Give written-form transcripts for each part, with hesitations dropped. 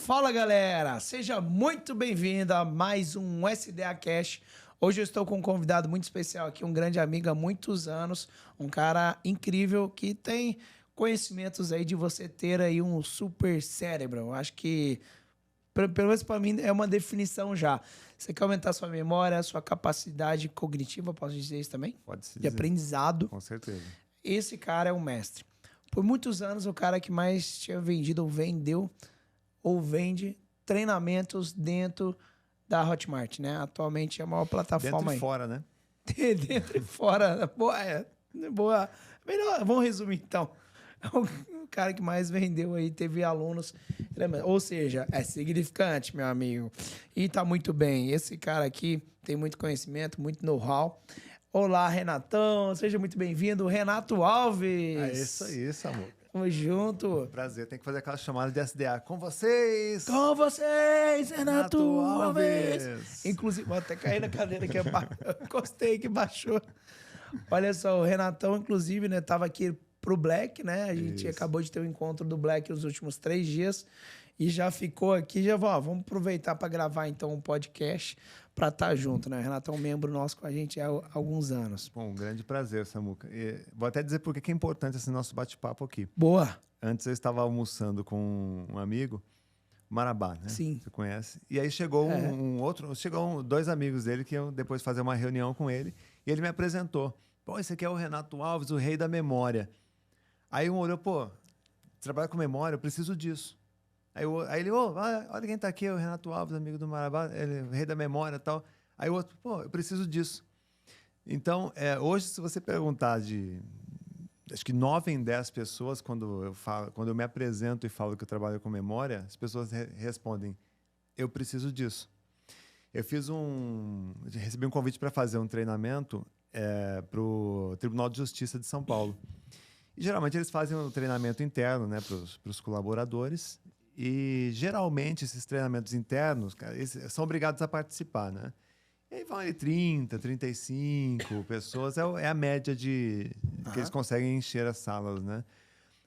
Fala galera, seja muito bem-vindo a mais um SDA Cast. Hoje eu estou com um convidado muito especial aqui, um grande amigo há muitos anos, um cara incrível que tem conhecimentos aí de você ter aí um super cérebro. Eu acho que, pelo menos para mim, é uma definição já. Você quer aumentar sua memória, sua capacidade cognitiva, posso dizer isso também? Pode-se De dizer. aprendizado. Com certeza. Esse cara é um mestre. Por muitos anos, o cara que mais tinha vendido ou vendeu ou vende treinamentos dentro da Hotmart, né? Atualmente é a maior plataforma Dentro e aí. fora, né? Dentro e fora. Boa. Melhor, vamos resumir então. O cara que mais vendeu aí, teve alunos. Ou seja, é significante, meu amigo. E tá muito bem. Esse cara aqui tem muito conhecimento, muito know-how. Olá, Renatão. Seja muito bem-vindo, Renato Alves. É isso aí, Samu. Tamo junto. Prazer, tem que fazer aquela chamada de SDA. Com vocês! Com vocês, Renato Renato Alves. Alves. Inclusive, vou até cair na cadeira que encostei que baixou. Olha só, o Renatão, inclusive, né, tava aqui pro Black, né? A gente acabou de ter o encontro do Black nos últimos 3 dias e já ficou aqui, vamos aproveitar para gravar então um podcast para estar junto, né? O Renato é um membro nosso com a gente há alguns anos. Bom, um grande prazer, Samuca. E vou até dizer por que é importante esse nosso bate-papo aqui. Boa. Antes eu estava almoçando com um amigo, Marabá, né? Sim. Você conhece? E aí chegou dois amigos dele que eu depois fazer uma reunião com ele e ele me apresentou. Pô, esse aqui é o Renato Alves, o rei da memória. Aí um olhou, pô, trabalha com memória, eu preciso disso. Aí ele, olha quem tá aqui, o Renato Alves, amigo do Marabá, ele é o rei da memória e tal. Aí o outro, pô, eu preciso disso. Então, hoje, se você perguntar acho que 9 em 10 pessoas, quando eu me apresento e falo que eu trabalho com memória, as pessoas respondem, eu preciso disso. Recebi um convite para fazer um treinamento para o Tribunal de Justiça de São Paulo. E geralmente eles fazem um treinamento interno, né, para os colaboradores. E geralmente esses treinamentos internos, cara, eles são obrigados a participar, né? E aí vão ali 30, 35 pessoas, é a média que eles conseguem encher as salas, né?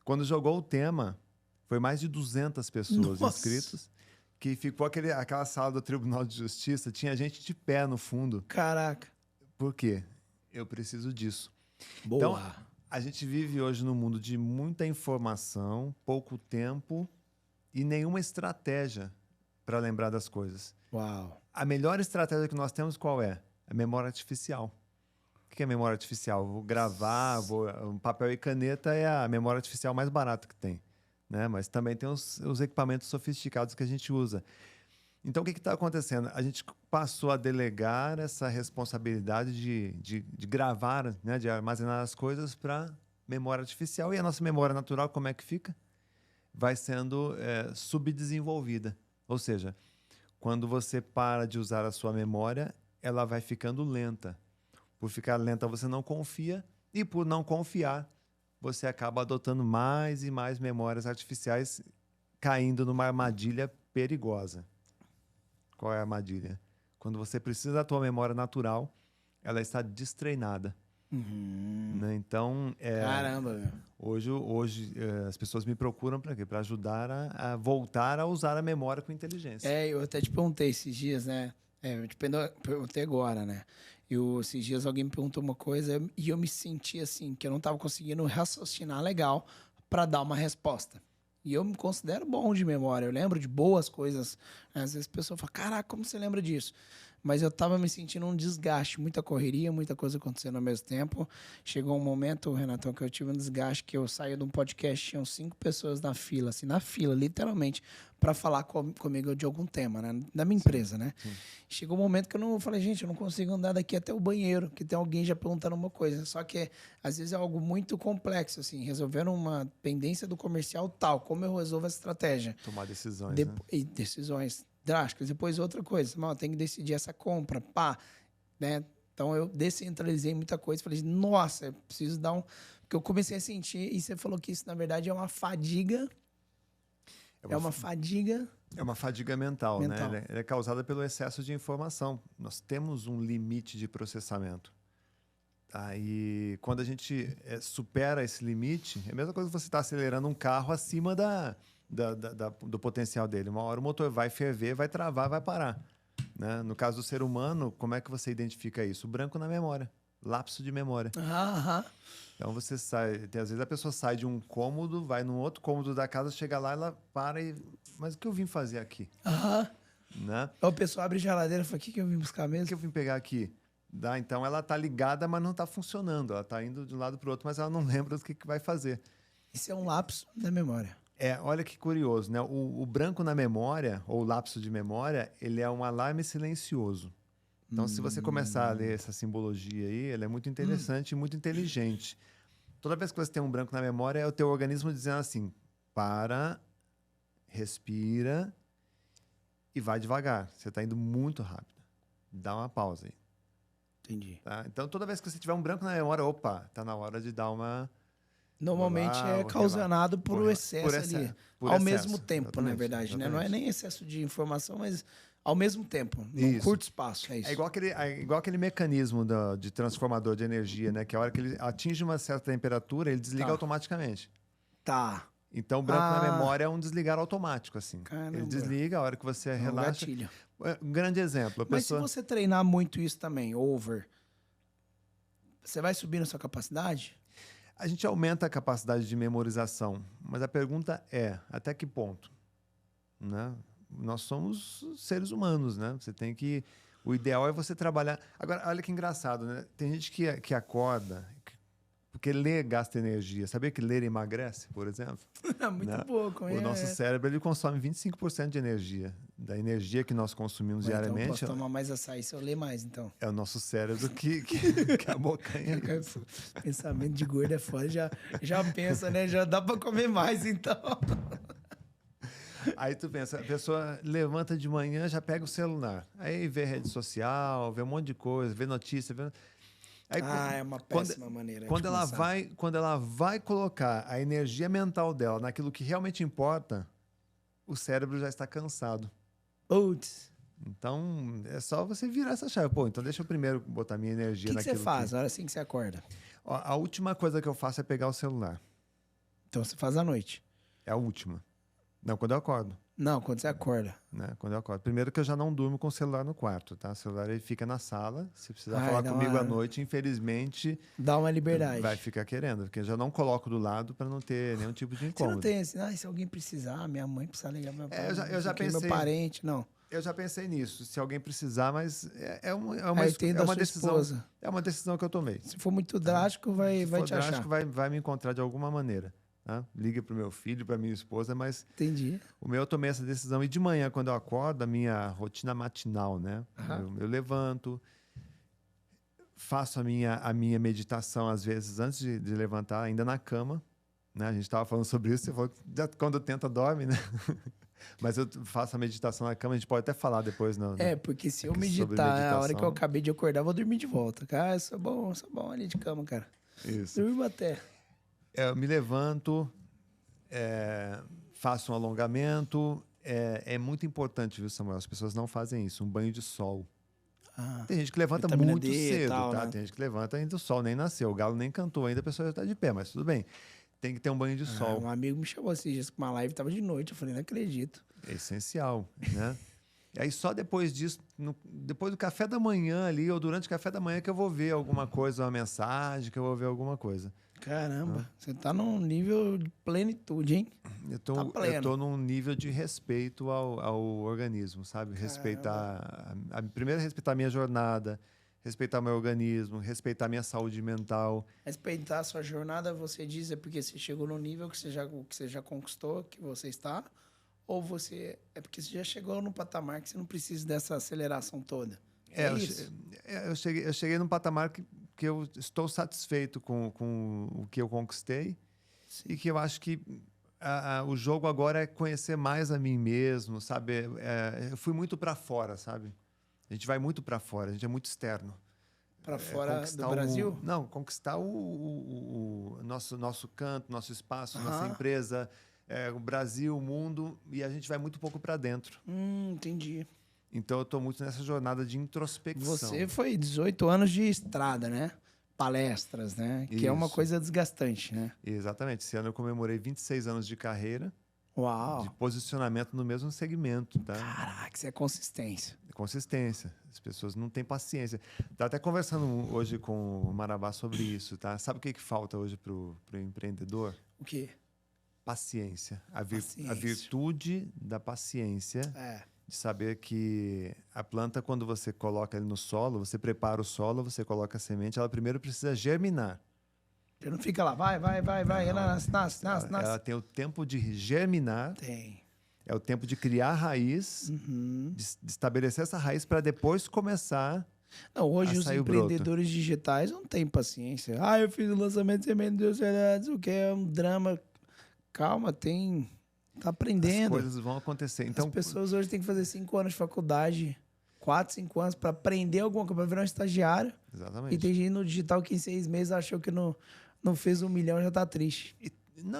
Quando jogou o tema, foi mais de 200 pessoas inscritas, que ficou aquela sala do Tribunal de Justiça, tinha gente de pé no fundo. Caraca. Por quê? Eu preciso disso. Boa. Então, a gente vive hoje num mundo de muita informação, pouco tempo e nenhuma estratégia para lembrar das coisas. Uau. A melhor estratégia que nós temos qual é? A memória artificial. O que é memória artificial? Vou gravar, papel e caneta é a memória artificial mais barata que tem, né? Mas também tem os equipamentos sofisticados que a gente usa. Então, o que está acontecendo? A gente passou a delegar essa responsabilidade de gravar, né? De armazenar as coisas para memória artificial. E a nossa memória natural, como é que fica? Vai sendo subdesenvolvida. Ou seja, quando você para de usar a sua memória, ela vai ficando lenta. Por ficar lenta, você não confia. E por não confiar, você acaba adotando mais e mais memórias artificiais, caindo numa armadilha perigosa. Qual é a armadilha? Quando você precisa da tua memória natural, ela está destreinada. Né? Então, Caramba, meu. Hoje as pessoas me procuram para quê? Para ajudar a voltar a usar a memória com inteligência. Eu até te perguntei esses dias, né? Eu te perguntei agora, né? Esses dias alguém me perguntou uma coisa e eu me senti assim, que eu não estava conseguindo raciocinar legal para dar uma resposta. E eu me considero bom de memória, eu lembro de boas coisas. Às vezes a pessoa fala, caraca, como você lembra disso? Mas eu tava me sentindo um desgaste, muita correria, muita coisa acontecendo ao mesmo tempo. Chegou um momento, Renatão, que eu tive um desgaste, que eu saí de um podcast, tinham 5 pessoas na fila, literalmente, para falar comigo de algum tema, né? Da minha empresa, né? Sim. Chegou um momento que eu falei, gente, eu não consigo andar daqui até o banheiro, que tem alguém já perguntando uma coisa. Só que, às vezes, é algo muito complexo, assim, resolvendo uma pendência do comercial tal, como eu resolvo essa estratégia? Tomar decisões, né? E decisões drásticas. Depois outra coisa, tem que decidir essa compra, né? Então eu descentralizei muita coisa, falei, nossa, eu preciso dar porque eu comecei a sentir, e você falou que isso na verdade é uma fadiga. É uma fadiga. É uma fadiga mental. Né? Ela é causada pelo excesso de informação. Nós temos um limite de processamento. Aí, quando a gente supera esse limite, é a mesma coisa que você está acelerando um carro acima do potencial dele. Uma hora o motor vai ferver, vai travar, vai parar. Né? No caso do ser humano, como é que você identifica isso? O branco na memória. Lapso de memória. Aham. Então você sai, às vezes a pessoa sai de um cômodo, vai num outro cômodo da casa, chega lá, ela para e. Mas o que eu vim fazer aqui? Aham. Né? O pessoal abre a geladeira e fala: o que eu vim buscar O que mesmo? eu vim pegar aqui? Então ela tá ligada, mas não tá funcionando. Ela tá indo de um lado para o outro, mas ela não lembra do que vai fazer. Isso é um lapso da memória. Olha que curioso, né? O branco na memória, ou o lapso de memória, ele é um alarme silencioso. Então, se você começar a ler essa simbologia aí, ela é muito interessante e muito inteligente. Toda vez que você tem um branco na memória, é o teu organismo dizendo assim: para, respira e vai devagar. Você está indo muito rápido. Dá uma pausa aí. Entendi. Tá? Então, toda vez que você tiver um branco na memória, opa, tá na hora de dar uma... Normalmente Vou lá, é vou causado por relaxar. excesso por ali. por Ao excesso, mesmo tempo, na exatamente, verdade, né? Não é exatamente. nem excesso de informação, mas ao mesmo tempo, num Isso. curto espaço, é isso. É igual aquele mecanismo de transformador de energia, né? Que a hora que ele atinge uma certa temperatura, ele desliga Tá. automaticamente. Tá. Então, o branco na Ah. memória é um desligar automático, assim. Caramba. Ele desliga a hora que você É um relaxa. gatilho. Um grande exemplo. A Mas pessoa... se você treinar muito isso também, over, você vai subir na sua capacidade? A gente aumenta a capacidade de memorização, mas a pergunta é, até que ponto? Né? Nós somos seres humanos, né? Você tem que... O ideal é você trabalhar... Agora, olha que engraçado, né? Tem gente que acorda... Porque ler gasta energia. Sabia que ler emagrece, por exemplo? Muito Né? pouco. O nosso cérebro ele consome 25% de energia. Da energia que nós consumimos Então eu diariamente, posso tomar mais açaí se eu ler mais, então. é o nosso cérebro que abocanha isso. Pensamento de gordo é foda, já pensa, né? Já dá pra comer mais, então. Aí tu pensa, a pessoa levanta de manhã, já pega o celular. Aí vê rede social, vê um monte de coisa, vê notícia. Aí, É uma péssima maneira de quando começar. quando ela vai colocar a energia mental dela naquilo que realmente importa, o cérebro já está cansado. Putz. Então, é só você virar essa chave. Pô, então deixa eu primeiro botar minha O energia que naquilo você faz na hora assim que você acorda? Ó, a última coisa que eu faço é pegar o celular. Então você faz à noite. É a última. Não, quando eu acordo. Não, quando você acorda. Né? Quando eu acordo. Primeiro que eu já não durmo com o celular no quarto, tá? O celular ele fica na sala. Se precisar falar dá comigo uma- à noite, infelizmente, Dá uma liberdade. vai ficar querendo. Porque eu já não coloco do lado para não ter nenhum tipo de Você não incômodo. tem assim, se alguém precisar, minha mãe precisar ligar pra meu pai. eu já pensei. Meu parente, não. Eu já pensei nisso, se alguém precisar, mas é uma Aí tem da é uma sua decisão. esposa. É uma decisão que eu tomei. Se for muito drástico, vai Se for te achar. drástico, vai me encontrar de alguma maneira. Tá? Liga para o meu filho, para minha esposa, mas Entendi. o meu eu tomei essa decisão. E de manhã, quando eu acordo, a minha rotina matinal, né? Eu levanto, faço a minha meditação, às vezes, antes de levantar, ainda na cama. Né? A gente estava falando sobre isso, você falou que quando tenta, dorme, né? Mas eu faço a meditação na cama, a gente pode até falar depois. Porque se eu Aqui sobre meditar, a hora que eu meditação. acabei de acordar, eu vou dormir de volta. Cara, eu sou bom ali de cama, cara. Isso. Durmo até. Eu me levanto, faço um alongamento. É muito importante, viu, Samuel? As pessoas não fazem isso. Um banho de sol. Tem gente que levanta Vitamina muito D e cedo, tal, tá? né? Tem gente que levanta ainda o sol nem nasceu. O galo nem cantou ainda, a pessoa já está de pé, mas tudo bem. Tem que ter um banho de sol. Um amigo me chamou esses dias com uma live, tava de noite. Eu falei, não acredito. É essencial, né? E aí só depois disso, depois do café da manhã ali, ou durante o café da manhã, que eu vou ver alguma coisa, uma mensagem, que eu vou ver alguma coisa. Caramba, você tá num nível de plenitude, hein? Tá pleno. Eu tô num nível de respeito ao organismo, sabe? Primeiro respeitar a minha jornada, respeitar meu organismo, respeitar a minha saúde mental. Respeitar a sua jornada, você diz, é porque você chegou no nível que você já conquistou, que você está, ou é porque você já chegou num patamar que você não precisa dessa aceleração toda. Isso? Eu cheguei num patamar que eu estou satisfeito com o que eu conquistei. Sim. E que eu acho que o jogo agora é conhecer mais a mim mesmo, sabe? Eu fui muito para fora, sabe? A gente vai muito para fora, a gente é muito externo. Para fora do Brasil? Não, conquistar o nosso canto, nosso espaço, nossa empresa, o Brasil, o mundo, e a gente vai muito pouco para dentro. Entendi. Então eu estou muito nessa jornada de introspecção. Você foi 18 anos de estrada, né? Palestras, né? Que é uma coisa desgastante, né? Exatamente. Esse ano eu comemorei 26 anos de carreira. Uau. de posicionamento no mesmo segmento, tá? Caraca, isso é consistência. Consistência. As pessoas não têm paciência. Tá até conversando hoje com o Marabá sobre isso, tá? Sabe o que falta hoje pro empreendedor? O quê? Paciência. A Paciência. virtude da paciência. É. De saber que a planta, quando você coloca ele no solo, você prepara o solo, você coloca a semente, ela primeiro precisa germinar. Você não fica lá, vai, ela nasce. Ela tem o tempo de germinar, Tem. é o tempo de criar raiz, de estabelecer essa raiz para depois começar Não, hoje a os sair o broto. empreendedores digitais não têm paciência. Ah, eu fiz o lançamento de semente, não deu certo, o que é um drama. Calma, tem... Tá aprendendo. As coisas vão acontecer. Então, As pessoas hoje têm que fazer 5 anos de faculdade, 4, 5 anos, para aprender alguma coisa, para virar um estagiário. exatamente. E tem gente no digital que em 6 meses achou que não fez 1 milhão e já tá triste.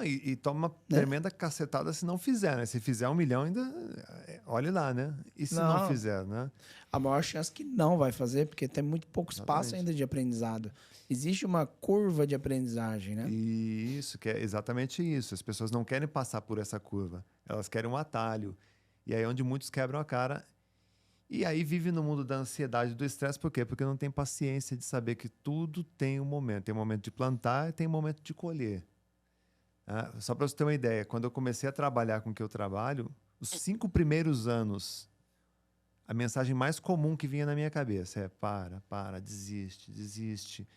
E toma uma tremenda cacetada se não fizer, né? Se fizer 1 milhão, ainda... Olhe lá, né? E se não fizer, né? A maior chance que não vai fazer, porque tem muito pouco espaço ainda de aprendizado. Existe uma curva de aprendizagem, né? E isso, que é exatamente isso. As pessoas não querem passar por essa curva. Elas querem um atalho. E aí é onde muitos quebram a cara. E aí vive no mundo da ansiedade, do estresse. Por quê? Porque não tem paciência de saber que tudo tem um momento. Tem um momento de plantar e tem um momento de colher. Só para você ter uma ideia, quando eu comecei a trabalhar com o que eu trabalho, os 5 primeiros anos, a mensagem mais comum que vinha na minha cabeça é: para, desiste.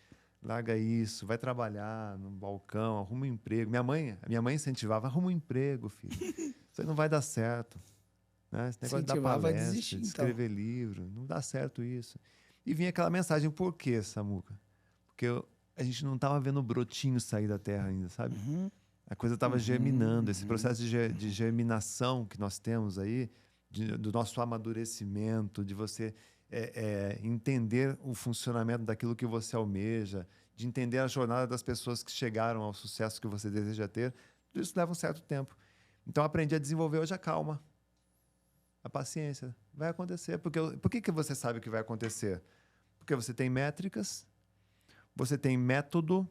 Larga isso, vai trabalhar no balcão, arruma um emprego. Minha mãe incentivava: arruma um emprego, filho. Isso aí não vai dar certo. Né? Esse negócio de dar palestra, de escrever livro, não dá certo isso. E vinha aquela mensagem: por quê, Samuca? Porque a gente não estava vendo o brotinho sair da terra ainda, sabe? A coisa estava germinando. Esse processo de germinação que nós temos aí, do nosso amadurecimento, de você entender o funcionamento daquilo que você almeja, de entender a jornada das pessoas que chegaram ao sucesso que você deseja ter, tudo isso leva um certo tempo. Então, aprendi a desenvolver hoje a calma, a paciência. Vai acontecer. Por que você sabe que vai acontecer? Porque você tem métricas, você tem método,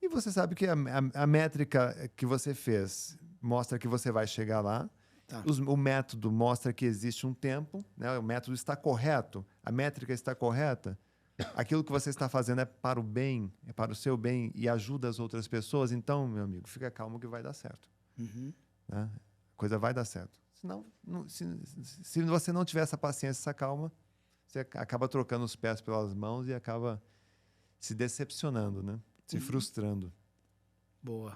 e você sabe que a métrica que você fez mostra que você vai chegar lá. Tá. O método mostra que existe um tempo, né? O método está correto, a métrica está correta. Aquilo que você está fazendo é para o bem, é para o seu bem e ajuda as outras pessoas. Então, meu amigo, fica calmo que vai dar certo. Né? A coisa vai dar certo. Senão, se você não tiver essa paciência, essa calma, você acaba trocando os pés pelas mãos e acaba se decepcionando, né? Se frustrando. Boa.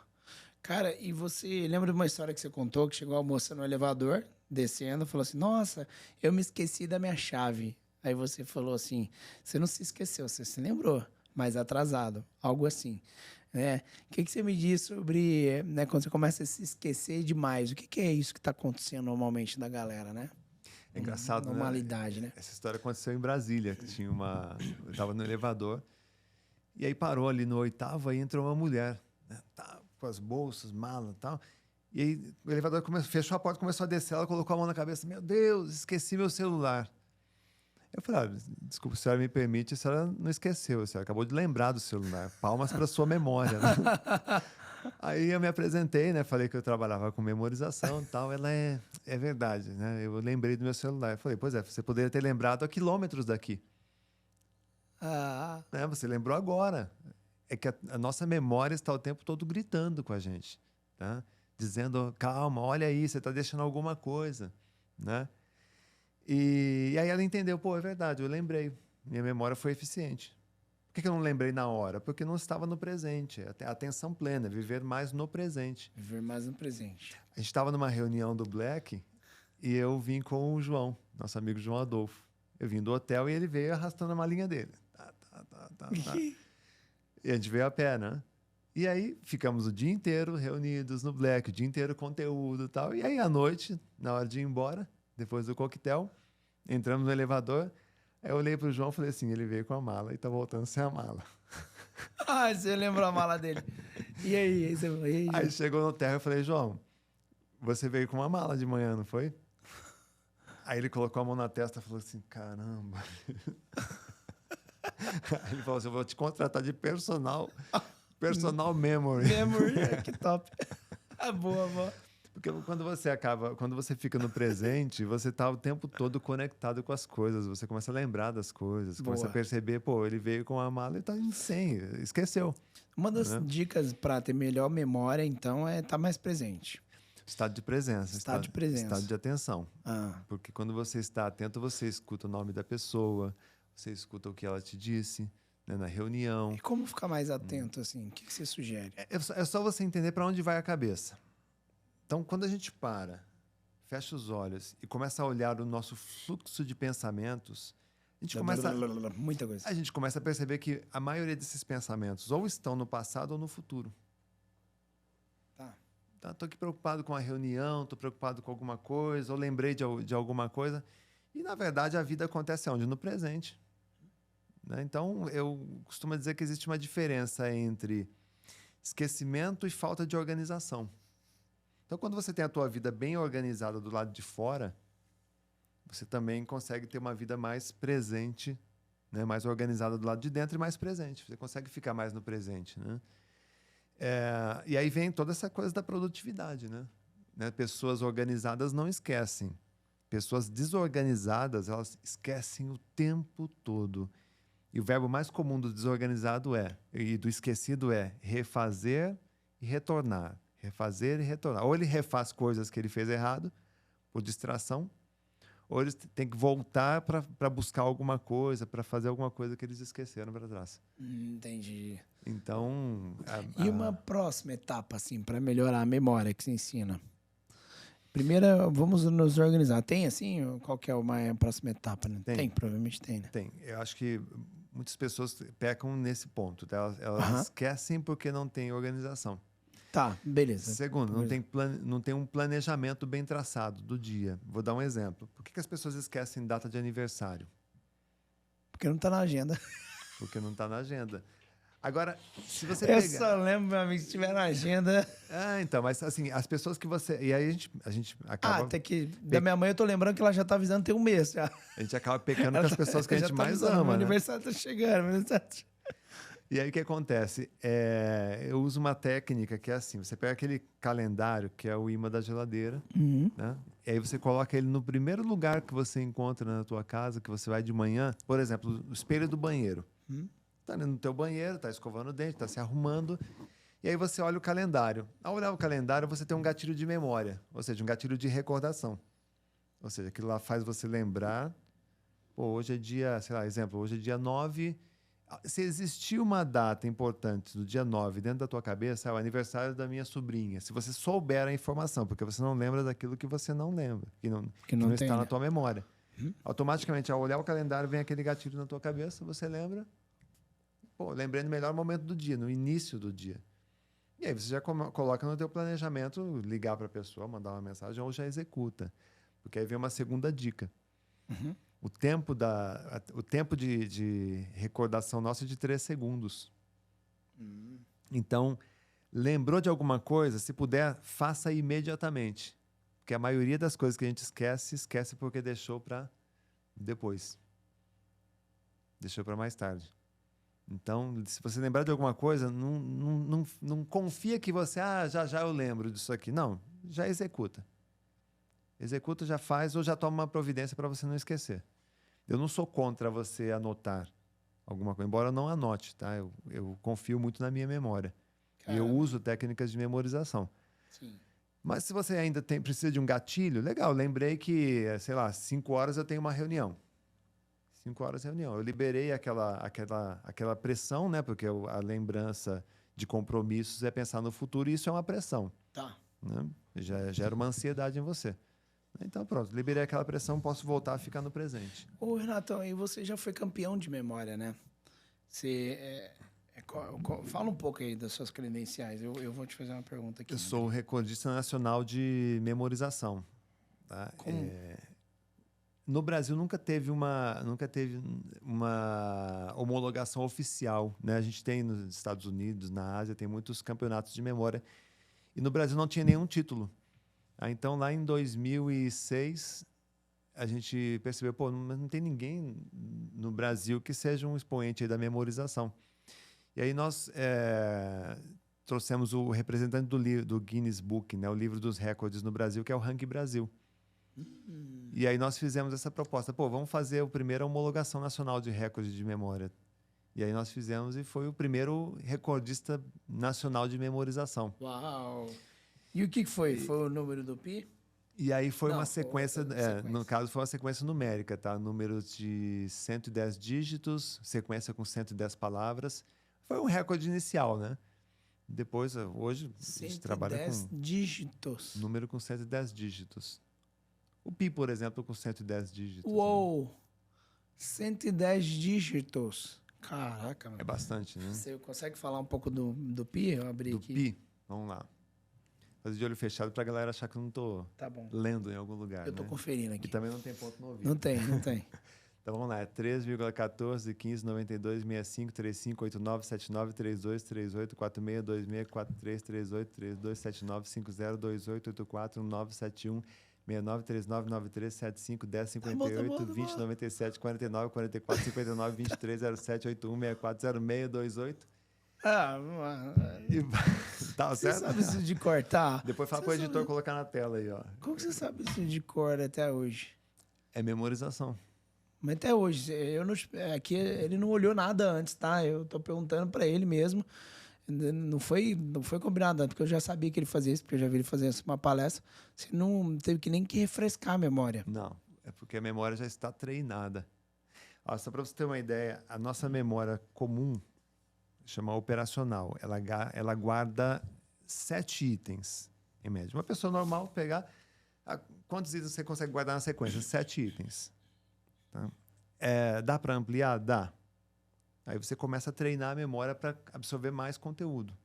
Cara, e você lembra de uma história que você contou, que chegou a moça no elevador, descendo, falou assim: nossa, eu me esqueci da minha chave. Aí você falou assim: você não se esqueceu, você se lembrou, mas atrasado. Algo assim. O que você me diz sobre quando você começa a se esquecer demais? O que é isso que está acontecendo normalmente da galera, né? É engraçado, normalidade, né? Essa história aconteceu em Brasília, que tinha eu estava no elevador, e aí parou ali no 8º, aí entrou uma mulher, né? Tá, com as bolsas, mala e tal. E aí o elevador fechou a porta, começou a descer, ela colocou a mão na cabeça: meu Deus, esqueci meu celular. Eu falei: desculpa, se a senhora me permite, a senhora não esqueceu, a senhora acabou de lembrar do celular. Palmas para sua memória. Né? Aí eu me apresentei, né? Falei que eu trabalhava com memorização e tal. Ela é verdade, né? Eu lembrei do meu celular. Eu falei: pois é, você poderia ter lembrado a quilômetros daqui. Né? Você lembrou agora. É que a nossa memória está o tempo todo gritando com a gente, tá? Dizendo: calma, olha aí, você está deixando alguma coisa, né? E aí ela entendeu: pô, é verdade, eu lembrei. Minha memória foi eficiente. Por que eu não lembrei na hora? Porque não estava no presente. Atenção plena, viver mais no presente. Viver mais no presente. A gente estava numa reunião do Black e eu vim com o João, nosso amigo João Adolfo. Eu vim do hotel e ele veio arrastando a malinha dele. Tá. E a gente veio a pé, né? E aí ficamos o dia inteiro reunidos no Black, o dia inteiro conteúdo e tal. E aí à noite, na hora de ir embora, depois do coquetel, entramos no elevador. Aí eu olhei pro João e falei assim: ele veio com a mala e tá voltando sem a mala. Você lembrou a mala dele. E aí? Aí chegou no térreo e falei: João, você veio com uma mala de manhã, não foi? Aí ele colocou a mão na testa e falou assim: caramba. Aí ele falou assim: eu vou te contratar de personal memory. Memory, que top. Boa. Porque quando você fica no presente, você tá o tempo todo conectado com as coisas, você começa a lembrar das coisas, começa a Boa. perceber, pô, ele veio com a mala e tá sem, esqueceu, Uma das né? dicas para ter melhor memória, então, é estar mais presente. Estado de presença, Estado de presença. estado de atenção. Ah, Porque quando você está atento, você escuta o nome da pessoa, você escuta o que ela te disse, né, na reunião. e como ficar mais atento, assim? O que você sugere? É só você entender para onde vai a cabeça. Então, quando a gente fecha os olhos e começa a olhar o nosso fluxo de pensamentos, Muita coisa. a gente começa a perceber que a maioria desses pensamentos ou estão no passado ou no futuro. Tá. Tá, tô aqui preocupado com a reunião, tô preocupado com alguma coisa, ou lembrei de alguma coisa. E, na verdade, a vida acontece onde? No presente. Né? Então, eu costumo dizer que existe uma diferença entre esquecimento e falta de organização. Então, quando você tem a tua vida bem organizada do lado de fora, você também consegue ter uma vida mais presente, né? Mais organizada do lado de dentro e mais presente. Você consegue ficar mais no presente, né? E aí vem toda essa coisa da produtividade, né? Pessoas organizadas não esquecem. Pessoas desorganizadas, elas esquecem o tempo todo. E o verbo mais comum do desorganizado e do esquecido é refazer e retornar. Refazer e retornar. Ou ele refaz coisas que ele fez errado, por distração, ou eles têm que voltar para buscar alguma coisa, para fazer alguma coisa que eles esqueceram para trás. Entendi. Então... E uma próxima etapa, assim, para melhorar a memória que você ensina? Primeira, vamos nos organizar. Tem, assim? Qual que é a próxima etapa? Né? Tem. Provavelmente tem, né? Tem. Eu acho que muitas pessoas pecam nesse ponto. Tá? Elas esquecem porque não tem organização. Tá, beleza. Segundo, não tem um planejamento bem traçado do dia. Vou dar um exemplo. Por que as pessoas esquecem data de aniversário? Porque não tá na agenda. Porque não está na agenda. Agora, se você Eu pegar... só lembro, meu amigo, se tiver na agenda... então, mas assim, as pessoas que você... E aí a gente acaba... até que da minha mãe eu tô lembrando que ela já tá avisando tem um mês já. A gente acaba pecando com as pessoas que a gente mais ama, meu né? aniversário tá chegando, meu aniversário... E aí o que acontece? Eu uso uma técnica que é assim: você pega aquele calendário, que é o imã da geladeira, né? E aí você coloca ele no primeiro lugar que você encontra na tua casa, que você vai de manhã. Por exemplo, o espelho do banheiro. Tá no teu banheiro, tá escovando o dente, tá se arrumando. E aí você olha o calendário. Ao olhar o calendário, você tem um gatilho de memória, ou seja, um gatilho de recordação. Ou seja, aquilo lá faz você lembrar. Pô, hoje é dia, sei lá, exemplo, hoje é dia 9. Se existir uma data importante do dia 9 dentro da tua cabeça, é o aniversário da minha sobrinha. Se você souber a informação, porque você não lembra daquilo que você não lembra, que não está na tua memória. Automaticamente, ao olhar o calendário, vem aquele gatilho na tua cabeça, você lembra. Pô, lembrei no melhor momento do dia, no início do dia. E aí você já coloca no teu planejamento, ligar para a pessoa, mandar uma mensagem, ou já executa. Porque aí vem uma segunda dica. O tempo de recordação nosso é de 3 segundos. Então, lembrou de alguma coisa, se puder, faça imediatamente. Porque a maioria das coisas que a gente esquece porque deixou para depois. Deixou para mais tarde. Então, se você lembrar de alguma coisa, não confia que você... já eu lembro disso aqui. Não, já executa. Executa, já faz ou já toma uma providência para você não esquecer. Eu não sou contra você anotar alguma coisa, embora eu não anote, tá? Eu confio muito na minha memória. Caramba. E eu uso técnicas de memorização. Sim. Mas se você ainda precisa de um gatilho, legal, lembrei que, sei lá, 5 horas eu tenho uma reunião. 5 horas reunião. Eu liberei aquela pressão, né? Porque a lembrança de compromissos é pensar no futuro e isso é uma pressão. Tá. Né? Já gera uma ansiedade em você. Então, pronto, liberei aquela pressão, posso voltar a ficar no presente. Ô, Renatão, e você já foi campeão de memória, né? Você fala um pouco aí das suas credenciais. Eu vou te fazer uma pergunta aqui. Eu sou o recordista nacional de memorização. Tá? Como? No Brasil nunca teve uma homologação oficial. Né? A gente tem nos Estados Unidos, na Ásia, tem muitos campeonatos de memória. E no Brasil não tinha nenhum título. Então, lá em 2006, a gente percebeu, pô, não tem ninguém no Brasil que seja um expoente aí da memorização. E aí nós trouxemos o representante do Guinness Book, né? O livro dos recordes no Brasil, que é o Ranking Brasil. E aí nós fizemos essa proposta. Pô, vamos fazer a primeira homologação nacional de recorde de memória. E aí nós fizemos e foi o primeiro recordista nacional de memorização. Uau! E o que foi? Foi o número do Pi? E aí foi Não, uma foi sequência, outra sequência. no caso foi uma sequência numérica, tá? Número de 110 dígitos, sequência com 110 palavras. Foi um recorde inicial, né? Depois, hoje, a gente trabalha 110 com dígitos. número com 110 dígitos. O Pi, por exemplo, com 110 dígitos. Uou! Né? 110 dígitos. Caraca, mano. É bastante, né? Você consegue falar um pouco do Pi? Eu abri Do aqui. Pi, vamos lá. Fazer de olho fechado pra galera achar que eu não tô Tá bom. lendo em algum lugar, Eu tô né? conferindo E aqui. também não tem ponto no ouvido. Não tem, não tem. Então vamos lá, é 3,14, 15, 92, 65, 35, 89, 79, 32, 38, 46, 26, 43, 38, 32, 79, 50, 28, 84, 1971, 69, 39, 93, 75, 10, 58, 20, 97, 49, 44, 59, 23, 07, 81, 64, 06, 28. Tá Você certo? sabe isso de cor, tá? Depois fala pro editor colocar na tela aí, ó. Como que você sabe isso de cor até hoje? É memorização. Mas até hoje, aqui ele não olhou nada antes, tá? Eu tô perguntando pra ele mesmo. Não foi combinado, porque eu já sabia que ele fazia isso, porque eu já vi ele fazer uma palestra. Você não teve que nem que refrescar a memória. Não, é porque a memória já está treinada. Ó, só para você ter uma ideia, a nossa memória comum, chama operacional, ela guarda 7 itens, em média. Uma pessoa normal pegar... Quantos itens você consegue guardar na sequência? 7 itens. Tá? Dá para ampliar? Dá. Aí você começa a treinar a memória para absorver mais conteúdo.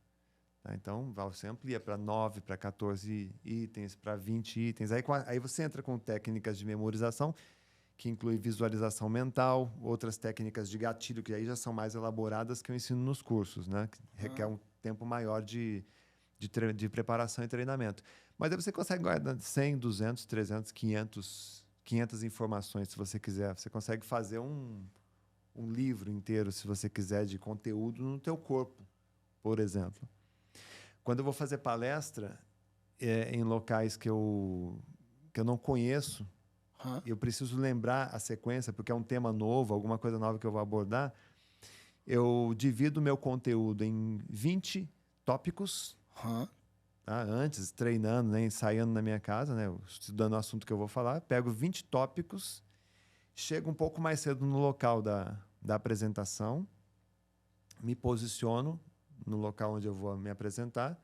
Tá? Então, você amplia para 9, para 14 itens, para 20 itens. Aí você entra com técnicas de memorização, que inclui visualização mental, outras técnicas de gatilho, que aí já são mais elaboradas, que eu ensino nos cursos, né? Que requer um tempo maior de preparação e treinamento. Mas aí você consegue guardar 100, 200, 300, 500 informações, se você quiser. Você consegue fazer um livro inteiro, se você quiser, de conteúdo no teu corpo, por exemplo. Quando eu vou fazer palestra em locais que eu não conheço, eu preciso lembrar a sequência, porque é um tema novo, alguma coisa nova que eu vou abordar, eu divido o meu conteúdo em 20 tópicos, tá? Antes, treinando, né, ensaiando na minha casa, né, estudando o assunto que eu vou falar, pego 20 tópicos, chego um pouco mais cedo no local da apresentação, me posiciono no local onde eu vou me apresentar,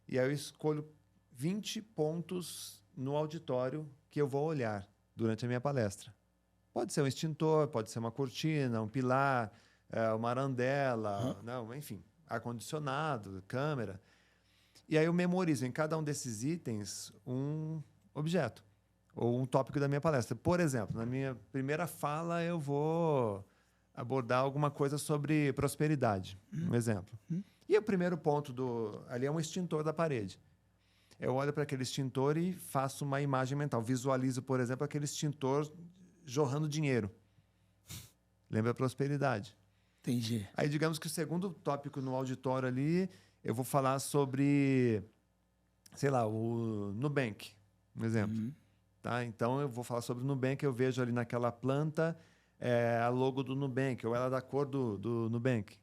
e aí eu escolho 20 pontos no auditório que eu vou olhar durante a minha palestra. Pode ser um extintor, pode ser uma cortina, um pilar, uma arandela, não, enfim, ar-condicionado, câmera. E aí eu memorizo em cada um desses itens um objeto ou um tópico da minha palestra. Por exemplo, na minha primeira fala eu vou abordar alguma coisa sobre prosperidade, um exemplo. E o primeiro ponto ali é um extintor da parede. Eu olho para aquele extintor e faço uma imagem mental. Visualizo, por exemplo, aquele extintor jorrando dinheiro. Lembra a prosperidade. Entendi. Aí, digamos que o segundo tópico no auditório ali, eu vou falar sobre, sei lá, o Nubank, um exemplo. Tá? Então, eu vou falar sobre o Nubank, eu vejo ali naquela planta a logo do Nubank, ou ela é da cor do Nubank.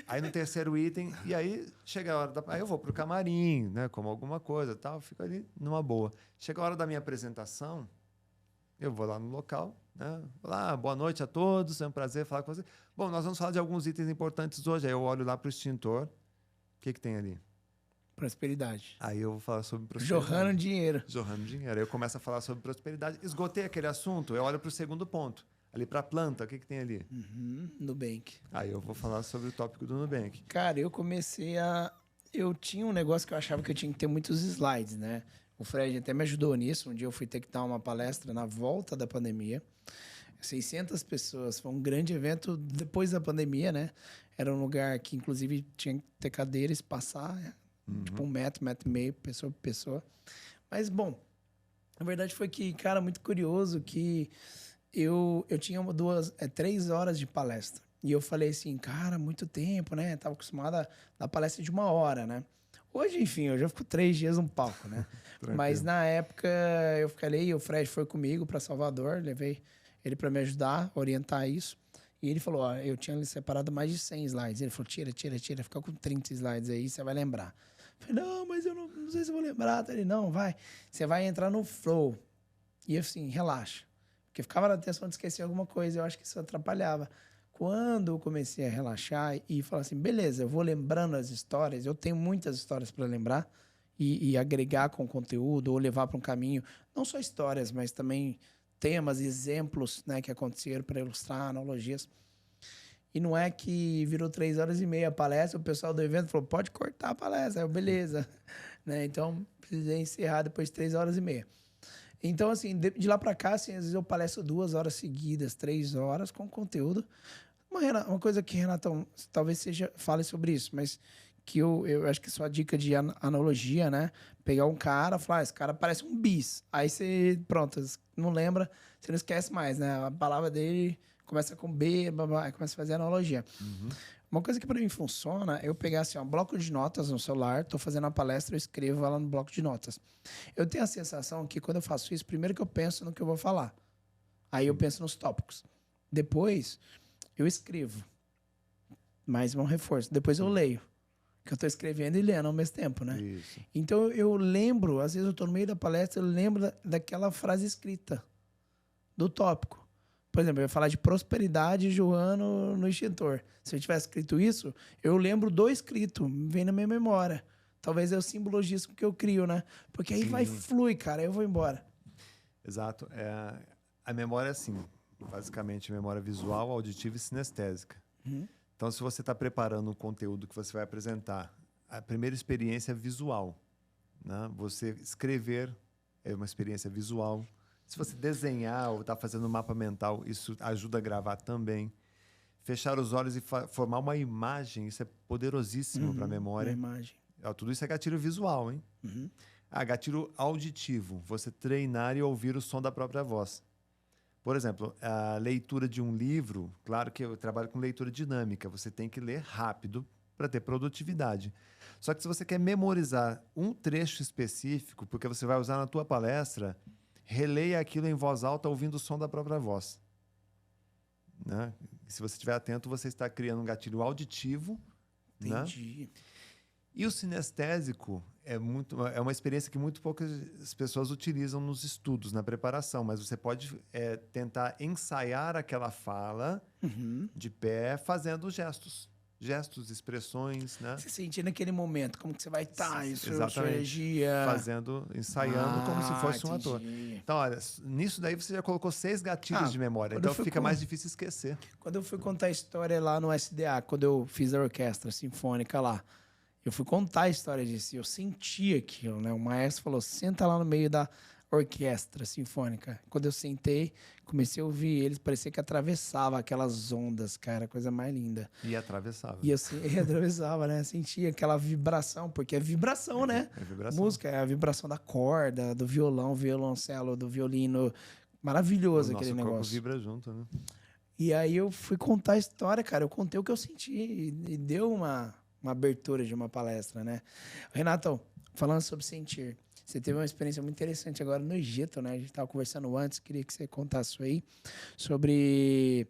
Aí no terceiro item, e aí chega a hora aí eu vou pro camarim, né, como alguma coisa, tal, fico ali numa boa. Chega a hora da minha apresentação, eu vou lá no local, né? Olá, boa noite a todos, é um prazer falar com vocês. Bom, nós vamos falar de alguns itens importantes hoje. Aí eu olho lá pro extintor, o que tem ali? Prosperidade. Aí eu vou falar sobre prosperidade. Jorrando dinheiro. Jorrando dinheiro. Aí eu começo a falar sobre prosperidade. Esgotei aquele assunto, eu olho pro segundo ponto. Ali para a planta, o que tem ali? Nubank. Aí eu vou falar sobre o tópico do Nubank. Cara, eu tinha um negócio que eu achava que eu tinha que ter muitos slides, né? O Fred até me ajudou nisso. Um dia eu fui ter que dar uma palestra na volta da pandemia. 600 pessoas. Foi um grande evento depois da pandemia, né? Era um lugar que, inclusive, tinha que ter cadeira, espaçar. Tipo 1 metro, 1,5 metro, pessoa por pessoa. Mas, bom, a verdade foi que, cara, muito curioso que eu tinha 3 horas de palestra. E eu falei assim, cara, muito tempo, né? Tava acostumado a dar palestra de 1 hora, né? Hoje, enfim, eu já fico 3 dias no palco, né? Mas Tranquilo. na época eu falei, o Fred foi comigo para Salvador, levei ele para me ajudar, orientar isso. E ele falou, ó, eu tinha separado mais de 100 slides. Ele falou, tira, fica com 30 slides aí, você vai lembrar. Eu falei, não, mas eu não sei se eu vou lembrar. Ele, não, vai, você vai entrar no flow. E eu assim, relaxa. Porque ficava na tensão de esquecer alguma coisa, eu acho que isso atrapalhava. Quando eu comecei a relaxar e falar assim, beleza, eu vou lembrando as histórias, eu tenho muitas histórias para lembrar e agregar com conteúdo ou levar para um caminho, não só histórias, mas também temas, exemplos, né, que aconteceram para ilustrar, analogias. E não é que virou 3 horas e meia a palestra, o pessoal do evento falou, pode cortar a palestra, eu, beleza. Né? Então, precisei encerrar depois de 3 horas e meia. Então, assim, de lá para cá, assim, às vezes eu palestro 2 horas seguidas, 3 horas com conteúdo. Uma coisa que, Renatão, talvez fale sobre isso, mas que eu acho que sua dica de analogia, né? Pegar um cara, falar, esse cara parece um bis. Aí você, pronto, não lembra, você não esquece mais, né? A palavra dele começa com B, blá, blá, aí começa a fazer analogia. Uhum. Uma coisa que para mim funciona é eu pegar assim, um bloco de notas no celular, tô fazendo uma palestra, eu escrevo ela no bloco de notas. Eu tenho a sensação que quando eu faço isso, primeiro que eu penso no que eu vou falar. Aí eu penso nos tópicos. Depois, eu escrevo. Mais um reforço. Depois eu leio. Que eu estou escrevendo e lendo ao mesmo tempo, né? Isso. Então eu lembro, às vezes eu estou no meio da palestra, eu lembro daquela frase escrita, do tópico. Por exemplo, eu ia falar de prosperidade Joano no extintor. Se eu tivesse escrito isso, eu lembro do escrito, vem na minha memória. Talvez é o simbologismo que eu crio, né? Porque aí vai, flui, cara, eu vou embora. Exato. A memória é assim, basicamente memória visual, auditiva e sinestésica. Uhum. Então, se você está preparando um conteúdo que você vai apresentar, a primeira experiência é visual. Né? Você escrever é uma experiência visual. Se você desenhar ou está fazendo um mapa mental, isso ajuda a gravar também. Fechar os olhos e formar uma imagem, isso é poderosíssimo para a memória. Uma imagem. Tudo isso é gatilho visual, hein? Uhum. Gatilho auditivo, você treinar e ouvir o som da própria voz. Por exemplo, a leitura de um livro, claro que eu trabalho com leitura dinâmica, você tem que ler rápido para ter produtividade. Só que se você quer memorizar um trecho específico, porque você vai usar na tua palestra, releia aquilo em voz alta ouvindo o som da própria voz. Né? Se você estiver atento, você está criando um gatilho auditivo. Entendi. Né? E o sinestésico é uma experiência que muito poucas pessoas utilizam nos estudos, na preparação, mas você pode tentar ensaiar aquela fala de pé fazendo gestos, expressões, né? Você sentir naquele momento, como que você vai estar, isso, Exatamente. sua energia. Ensaiando como se fosse um ator. Entendi. Então, olha, nisso daí você já colocou 6 gatilhos de memória, então fica mais difícil esquecer. Quando eu fui contar a história lá no SDA, quando eu fiz a orquestra sinfônica lá, eu fui contar a história disso, eu senti aquilo, né? O maestro falou, senta lá no meio da orquestra sinfônica. Quando eu sentei, comecei a ouvir eles, parecia que atravessava aquelas ondas, cara, coisa mais linda. E atravessava. E assim, atravessava, né? Sentia aquela vibração, porque é vibração, né? É vibração. Música é a vibração da corda, do violão, violoncelo, do violino. Maravilhoso aquele negócio. O nosso corpo vibra junto, né? E aí eu fui contar a história, cara. Eu contei o que eu senti e deu uma abertura de uma palestra, né? Renato, falando sobre sentir, você teve uma experiência muito interessante agora no Egito, né? A gente estava conversando antes, queria que você contasse isso aí, sobre...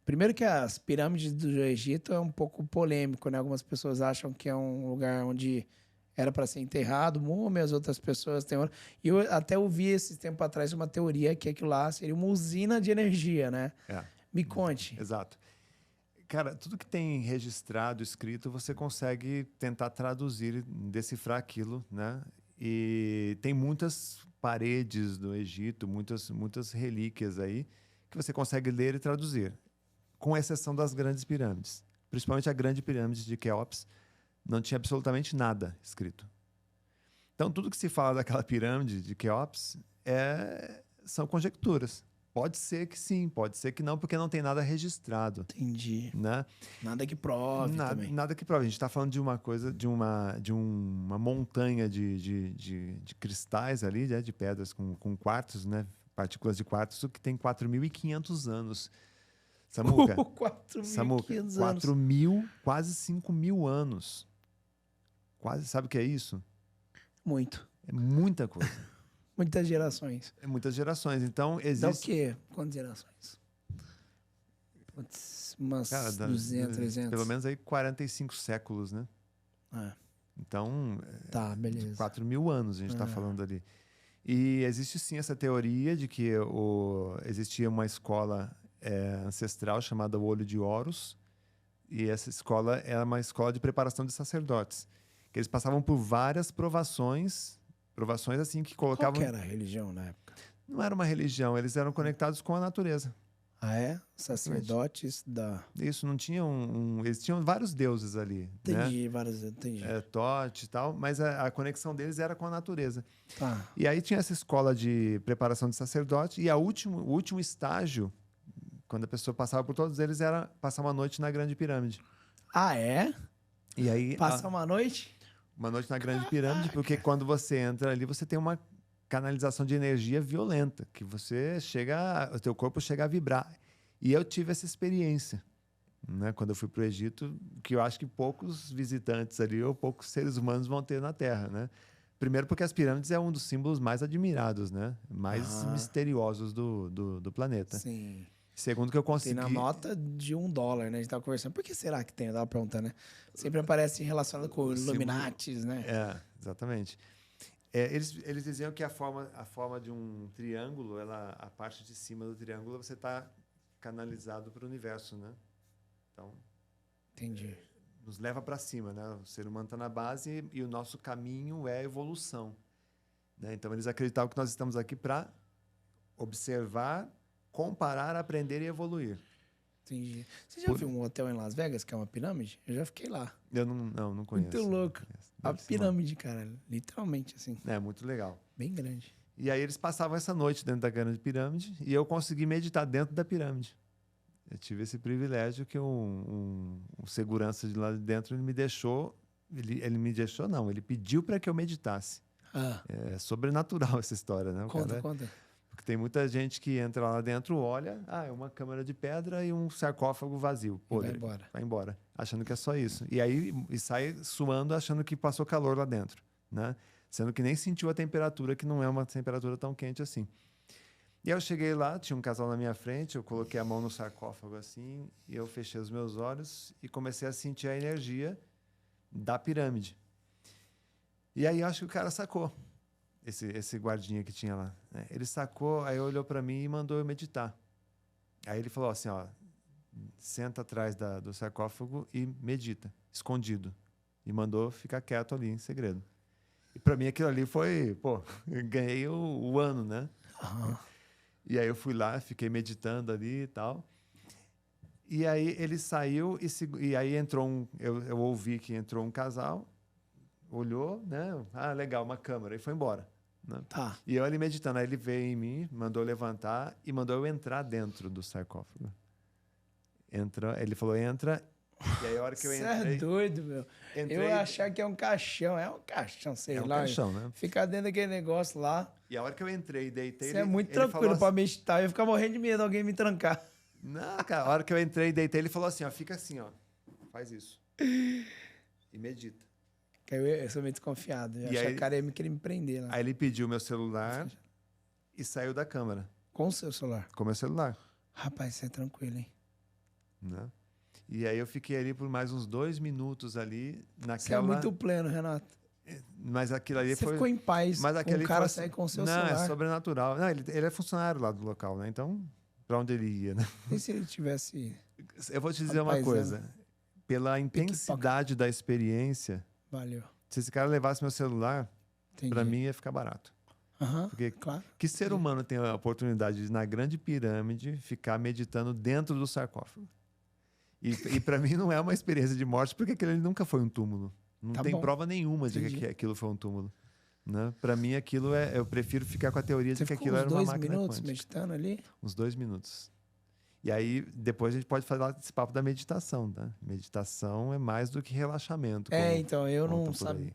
Primeiro que as pirâmides do Egito é um pouco polêmico, né? Algumas pessoas acham que é um lugar onde era para ser enterrado, múmias, outras pessoas têm... E eu até ouvi esse tempo atrás uma teoria que aquilo lá seria uma usina de energia, né? Me conte. Exato. Cara, tudo que tem registrado, escrito, você consegue tentar traduzir, decifrar aquilo, né? E tem muitas paredes do Egito, muitas relíquias aí, que você consegue ler e traduzir, com exceção das grandes pirâmides. Principalmente a grande pirâmide de Quéops, não tinha absolutamente nada escrito. Então, tudo que se fala daquela pirâmide de Quéops são conjecturas. Pode ser que sim, pode ser que não, porque não tem nada registrado. Entendi. Né? Nada que prove também. Nada que prove. A gente está falando de uma coisa, de uma montanha de cristais ali, né? De pedras com quartos, né? Partículas de quartzo, que tem 4.500 anos. Samuca, 4.500 anos. 4 mil, quase 5 mil anos. Quase, sabe o que é isso? Muito. É muita coisa. Muitas gerações. É muitas gerações. Então, Dá o existe... quê? Quantas gerações? Putz, umas Cara, 200, 300. pelo menos aí 45 séculos, né? É, Então, tá, beleza. 4 mil anos a gente está falando ali. E existe sim essa teoria de que existia uma escola ancestral chamada Olho de Horus, e essa escola era uma escola de preparação de sacerdotes, que eles passavam por várias provações assim que Qual colocavam... que era a religião na época? Não era uma religião, eles eram conectados com a natureza. Ah, é? Sacerdotes da... Isso, não tinha eles tinham vários deuses ali, né? Entendi, várias... Entendi. Tote e tal, mas a conexão deles era com a natureza. Tá. E aí tinha essa escola de preparação de sacerdote, e o último estágio, quando a pessoa passava por todos eles, era passar uma noite na Grande Pirâmide. Ah, é? E aí, Passa uma noite? uma noite na Grande Pirâmide, porque quando você entra ali, você tem uma canalização de energia violenta, que o teu corpo chega a vibrar. E eu tive essa experiência, né, quando eu fui para o Egito, que eu acho que poucos visitantes ali, ou poucos seres humanos vão ter na Terra, né? Primeiro porque as pirâmides é um dos símbolos mais admirados, né? Mais misteriosos do planeta. Sim. Segundo que eu consegui... Tem na nota de $1, né? A gente tava conversando. Por que será que tem? Eu tava perguntando, né? Sempre aparece relacionado com Illuminatis, né? Exatamente. Eles diziam que a forma de um triângulo, a parte de cima do triângulo, você está canalizado para o universo, né? Então, entendi. Nos leva para cima, né? O ser humano está na base e o nosso caminho é a evolução, né? Então, eles acreditavam que nós estamos aqui para observar, comparar, aprender e evoluir. Entendi. Você já viu um hotel em Las Vegas que é uma pirâmide? Eu já fiquei lá. Eu não conheço. Muito louco. A pirâmide, cara. Literalmente, assim. É muito legal. Bem grande. E aí eles passavam essa noite dentro da Grande Pirâmide e eu consegui meditar dentro da pirâmide. Eu tive esse privilégio que um segurança de lá de dentro ele me deixou... Ele me deixou, não. Ele pediu para que eu meditasse. É sobrenatural essa história, né? Conta. Porque tem muita gente que entra lá dentro, olha, é uma câmara de pedra e um sarcófago vazio. Vai embora, achando que é só isso. E sai suando, achando que passou calor lá dentro, né? Sendo que nem sentiu a temperatura, que não é uma temperatura tão quente assim. E aí eu cheguei lá, tinha um casal na minha frente, eu coloquei a mão no sarcófago assim, e eu fechei os meus olhos e comecei a sentir a energia da pirâmide. E aí eu acho que o cara sacou. Esse guardinha que tinha lá, né? Ele sacou, aí olhou para mim e mandou eu meditar. Aí ele falou assim, ó, senta atrás do sarcófago e medita, escondido. E mandou ficar quieto ali, em segredo. E para mim aquilo ali foi, eu ganhei o ano, né? Uhum. E aí eu fui lá, fiquei meditando ali e tal. E aí ele saiu e aí entrou eu ouvi que entrou um casal, olhou, né? Ah, legal, uma câmera, e foi embora. Né? Tá. E eu ali meditando, aí ele veio em mim, mandou eu levantar e mandou eu entrar dentro do sarcófago. Ele falou, entra. E aí a hora que eu entrei... Você é doido, meu. Entrei, Eu ia achar que é um caixão. É um caixão, sei lá. É um caixão, né? Ficar dentro daquele negócio lá. E a hora que eu entrei e deitei... Você é muito tranquilo pra meditar. Eu ia ficar morrendo de medo de alguém me trancar. Não, cara, a hora que eu entrei e deitei, ele falou assim, ó, fica assim, ó. Faz isso. E medita. Eu sou meio desconfiado. Eu achei que o cara ia querer me prender lá. Aí ele pediu meu celular e saiu da câmera. Com o seu celular? Com o meu celular. Rapaz, você é tranquilo, hein? Né? E aí eu fiquei ali por mais uns 2 minutos ali naquela... Você é muito pleno, Renato. Mas aquilo ali você foi... ficou em paz mas com o cara sair com o seu celular. Não, é sobrenatural. Não, ele é funcionário lá do local, né? Então, pra onde ele ia, né? E se ele tivesse... Eu vou te dizer uma coisa. Pela intensidade da experiência... Valeu. Se esse cara levasse meu celular, para mim ia ficar barato. Porque claro. Que ser humano tem a oportunidade de, na Grande Pirâmide, ficar meditando dentro do sarcófago? E para mim não é uma experiência de morte, porque aquilo ali nunca foi um túmulo. Não tem prova nenhuma de que aquilo foi um túmulo. Né? Para mim, aquilo eu prefiro ficar com a teoria de que aquilo era uma máquina quântica. Uns 2 minutos meditando ali? Uns 2 minutos. E aí, depois a gente pode falar desse papo da meditação, tá? Meditação é mais do que relaxamento. Então, eu não sabia.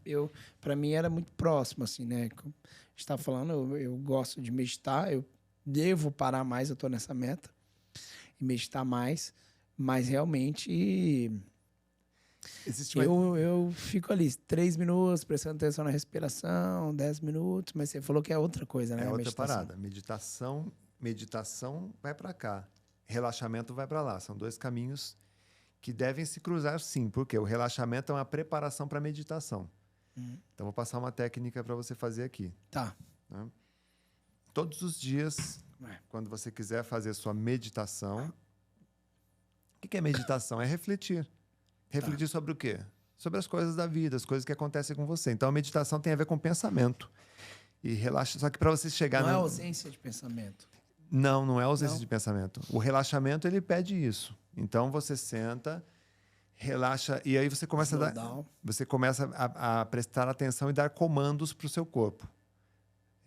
Para mim era muito próximo, assim, né? Como a gente tá falando, eu gosto de meditar, eu devo parar mais, eu tô nessa meta. e meditar mais, mas realmente Existe uma... eu fico ali 3 minutos prestando atenção na respiração, 10 minutos, mas você falou que é outra coisa, né? É a outra meditação. parada. Meditação vai para cá. Relaxamento vai para lá. São dois caminhos que devem se cruzar, sim. Porque o relaxamento é uma preparação para a meditação. Então, vou passar uma técnica para você fazer aqui. Tá. Né? Todos os dias, quando você quiser fazer sua meditação... O que é meditação? É refletir. Refletir sobre o quê? Sobre as coisas da vida, as coisas que acontecem com você. Então, a meditação tem a ver com pensamento. E relaxa. Só que para você chegar... Não é ausência de pensamento. Não é ausência de pensamento. O relaxamento, ele pede isso. Então, você senta, relaxa, e aí você começa a prestar atenção e dar comandos para o seu corpo.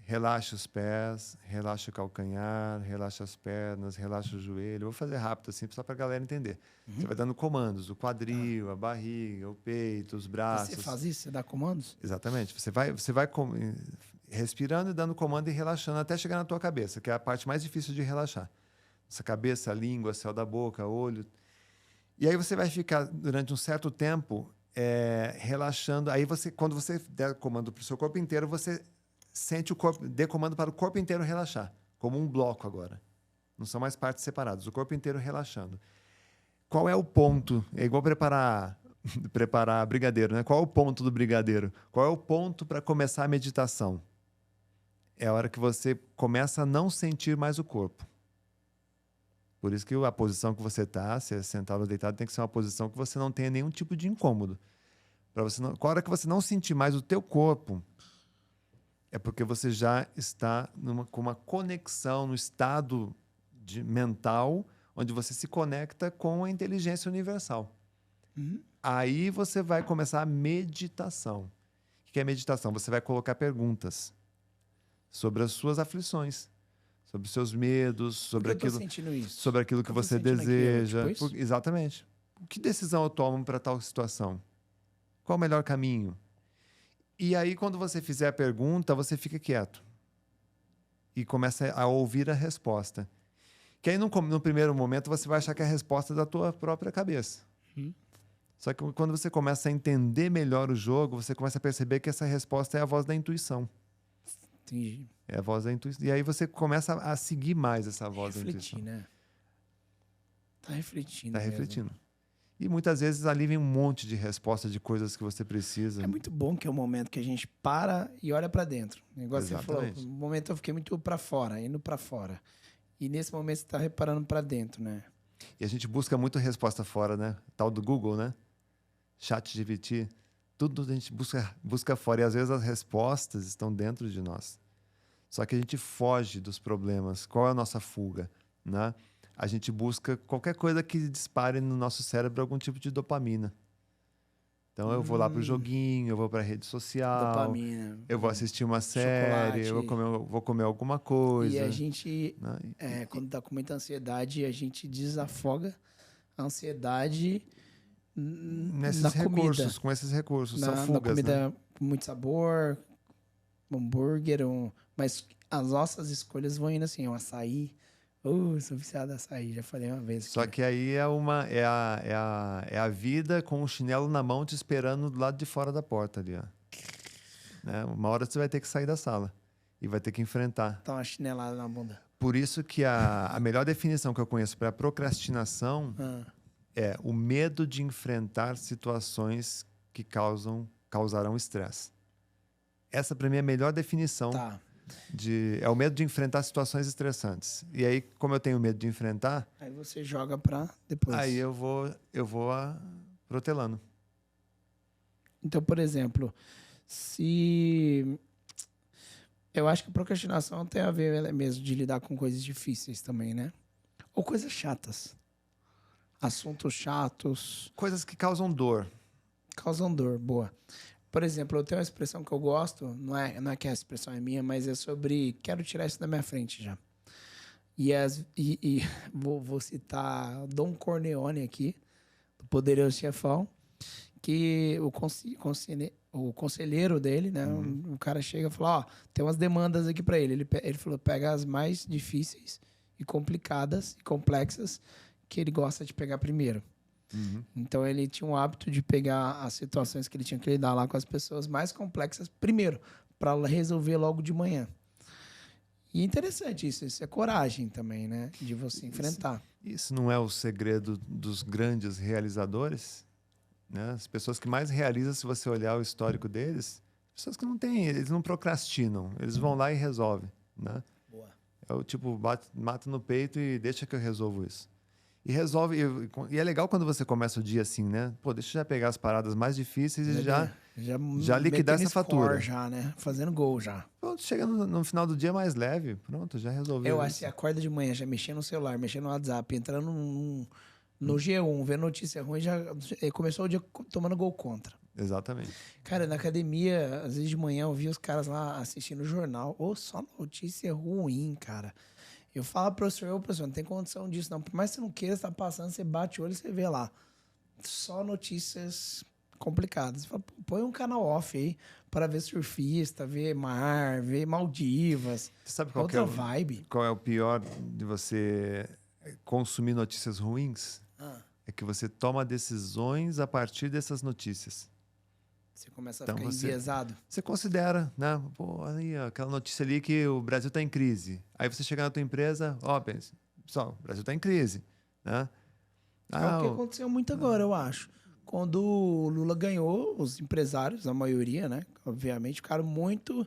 Relaxa os pés, relaxa o calcanhar, relaxa as pernas, relaxa o joelho. Eu vou fazer rápido assim, só para a galera entender. Você vai dando comandos, o quadril, a barriga, o peito, os braços. Você faz isso? Você dá comandos? Exatamente. Você vai respirando e dando comando e relaxando até chegar na tua cabeça, que é a parte mais difícil de relaxar. Essa cabeça, a língua, céu da boca, olho. E aí você vai ficar durante um certo tempo relaxando. Aí quando você der comando para o seu corpo inteiro, você sente o corpo, dê comando para o corpo inteiro relaxar, como um bloco agora. Não são mais partes separadas, o corpo inteiro relaxando. Qual é o ponto? É igual preparar brigadeiro, né? Qual é o ponto do brigadeiro? Qual é o ponto para começar a meditação? É a hora que você começa a não sentir mais o corpo. Por isso que a posição que você está, se é sentado ou deitado, tem que ser uma posição que você não tenha nenhum tipo de incômodo. Com a hora que você não sentir mais o teu corpo, é porque você já está com uma conexão no estado mental, onde você se conecta com a inteligência universal. Aí você vai começar a meditação. O que é meditação? Você vai colocar perguntas sobre as suas aflições, sobre os seus medos, sobre aquilo que você deseja. Exatamente. Que decisão eu tomo para tal situação? Qual o melhor caminho? E aí, quando você fizer a pergunta, você fica quieto. E começa a ouvir a resposta. Que aí, no primeiro momento, você vai achar que é a resposta é da tua própria cabeça. Só que quando você começa a entender melhor o jogo, você começa a perceber que essa resposta é a voz da intuição. Entendi. É a voz da intuição. E aí você começa a seguir mais essa voz da intuição. Né? Tá refletindo. Tá refletindo. E muitas vezes ali vem um monte de respostas de coisas que você precisa. É muito bom que é o momento que a gente para e olha para dentro. O negócio que você falou, no momento eu fiquei muito para fora, indo para fora. E nesse momento você tá reparando para dentro, né? E a gente busca muito resposta fora, né? Tal do Google, né? ChatGPT. Tudo a gente busca fora. E às vezes as respostas estão dentro de nós. Só que a gente foge dos problemas. Qual é a nossa fuga, né? A gente busca qualquer coisa que dispare no nosso cérebro algum tipo de dopamina. Então eu vou lá pro joguinho, eu vou pra rede social, dopamina, eu vou assistir uma série, eu vou comer alguma coisa. E a gente, quando tá com muita ansiedade, a gente desafoga a ansiedade nesses na recursos, comida. com esses recursos, são fugas, na comida, né? Com muito sabor, um hambúrguer, mas as nossas escolhas vão indo assim, um açaí. Sou viciado em açaí, já falei uma vez. Só que aí é a vida com o chinelo na mão te esperando do lado de fora da porta ali, ó. Né? Uma hora você vai ter que sair da sala e vai ter que enfrentar. Dá uma chinelada na bunda. Por isso que a melhor definição que eu conheço para procrastinação é o medo de enfrentar situações que causarão estresse. Essa, para mim, é a melhor definição. Tá. É o medo de enfrentar situações estressantes. E aí, como eu tenho medo de enfrentar... Aí você joga pra depois. Aí eu vou protelando. Então, por exemplo, se... Eu acho que a procrastinação tem a ver mesmo de lidar com coisas difíceis também, né? Ou coisas chatas. Assuntos chatos. Coisas que causam dor. Causam dor, boa. Por exemplo, eu tenho uma expressão que eu gosto, não é que a expressão é minha, mas é sobre quero tirar isso da minha frente já. E vou citar Dom Corleone aqui, do Poderoso Chefão, que o conselheiro dele, né, o cara chega e fala, tem umas demandas aqui para ele. Ele falou, pega as mais difíceis e complicadas e complexas que ele gosta de pegar primeiro. Então ele tinha o hábito de pegar as situações que ele tinha que lidar lá com as pessoas mais complexas primeiro, para resolver logo de manhã. E é interessante isso é coragem também, né? De você enfrentar. Isso não é o segredo dos grandes realizadores? Né? As pessoas que mais realizam, se você olhar o histórico deles, pessoas que não têm, eles não procrastinam, eles vão lá e resolvem. Né? Boa. É o tipo, mata no peito e deixa que eu resolvo isso. E resolve. E é legal quando você começa o dia assim, né? Pô, deixa eu já pegar as paradas mais difíceis e já liquidar essa fatura. Já, né? Fazendo gol já. Pronto, chega no final do dia mais leve. Pronto, já resolveu. Eu acho que você acorda de manhã, já mexendo no celular, mexendo no WhatsApp, entrando no G1, vendo notícia ruim, já começou o dia tomando gol contra. Exatamente. Cara, na academia, às vezes de manhã eu via os caras lá assistindo o jornal. Ou só notícia ruim, cara. Eu falo, professor, não tem condição disso, não. Por mais que você não queira, você tá passando, você bate o olho e você vê lá. Só notícias complicadas. Você fala, põe um canal off aí para ver surfista, ver mar, ver Maldivas. Você sabe outra vibe. Qual é o pior de você consumir notícias ruins? É que você toma decisões a partir dessas notícias. Você começa a ficar enviesado. Você considera, né? Pô, aí, aquela notícia ali que o Brasil está em crise. Aí você chega na tua empresa, pensa, pessoal, o Brasil está em crise, né? É o que aconteceu muito agora, eu acho. Quando o Lula ganhou, os empresários, a maioria, né? Obviamente, ficaram muito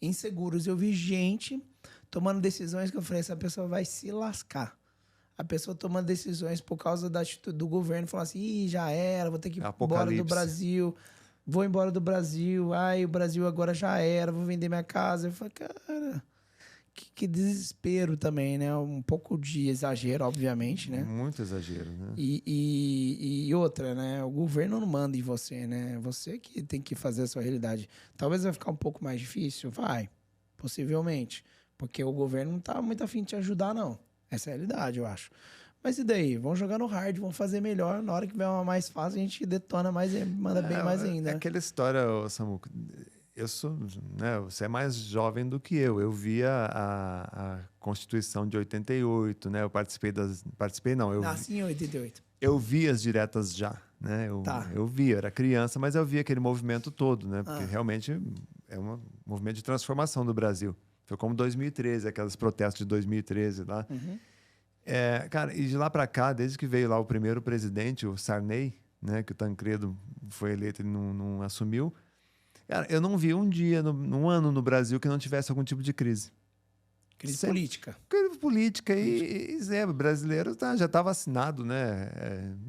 inseguros. Eu vi gente tomando decisões que eu falei, essa pessoa vai se lascar. A pessoa tomando decisões por causa da atitude do governo, falando assim, ih, já era, vou ter que ir embora do Brasil. Vou embora do Brasil. Ai, o Brasil agora já era. Vou vender minha casa. Eu falei, cara, que desespero também, né? Um pouco de exagero, obviamente, né? Muito exagero, né? E outra, né? O governo não manda em você, né? Você que tem que fazer a sua realidade. Talvez vai ficar um pouco mais difícil. Vai, possivelmente. Porque o governo não tá muito afim de te ajudar, não. Essa é a realidade, eu acho. Mas e daí? Vamos jogar no hard, vamos fazer melhor. Na hora que vier uma mais fácil, a gente detona mais e manda bem mais ainda. É aquela história, Samuco. Eu sou, né, você é mais jovem do que eu. Eu via a Constituição de 88, né? Eu Nasci em 88. Eu vi as diretas já, né? Eu via, eu era criança, mas eu via aquele movimento todo, né? Porque realmente é um movimento de transformação do Brasil. Foi como 2013, aqueles protestos de 2013 lá. Cara, e de lá para cá, desde que veio lá o primeiro presidente, o Sarney, né, que o Tancredo foi eleito e não assumiu, cara, eu não vi um dia, num ano no Brasil, que não tivesse algum tipo de crise. Crise política. Crise política. E o brasileiro já está vacinado, né?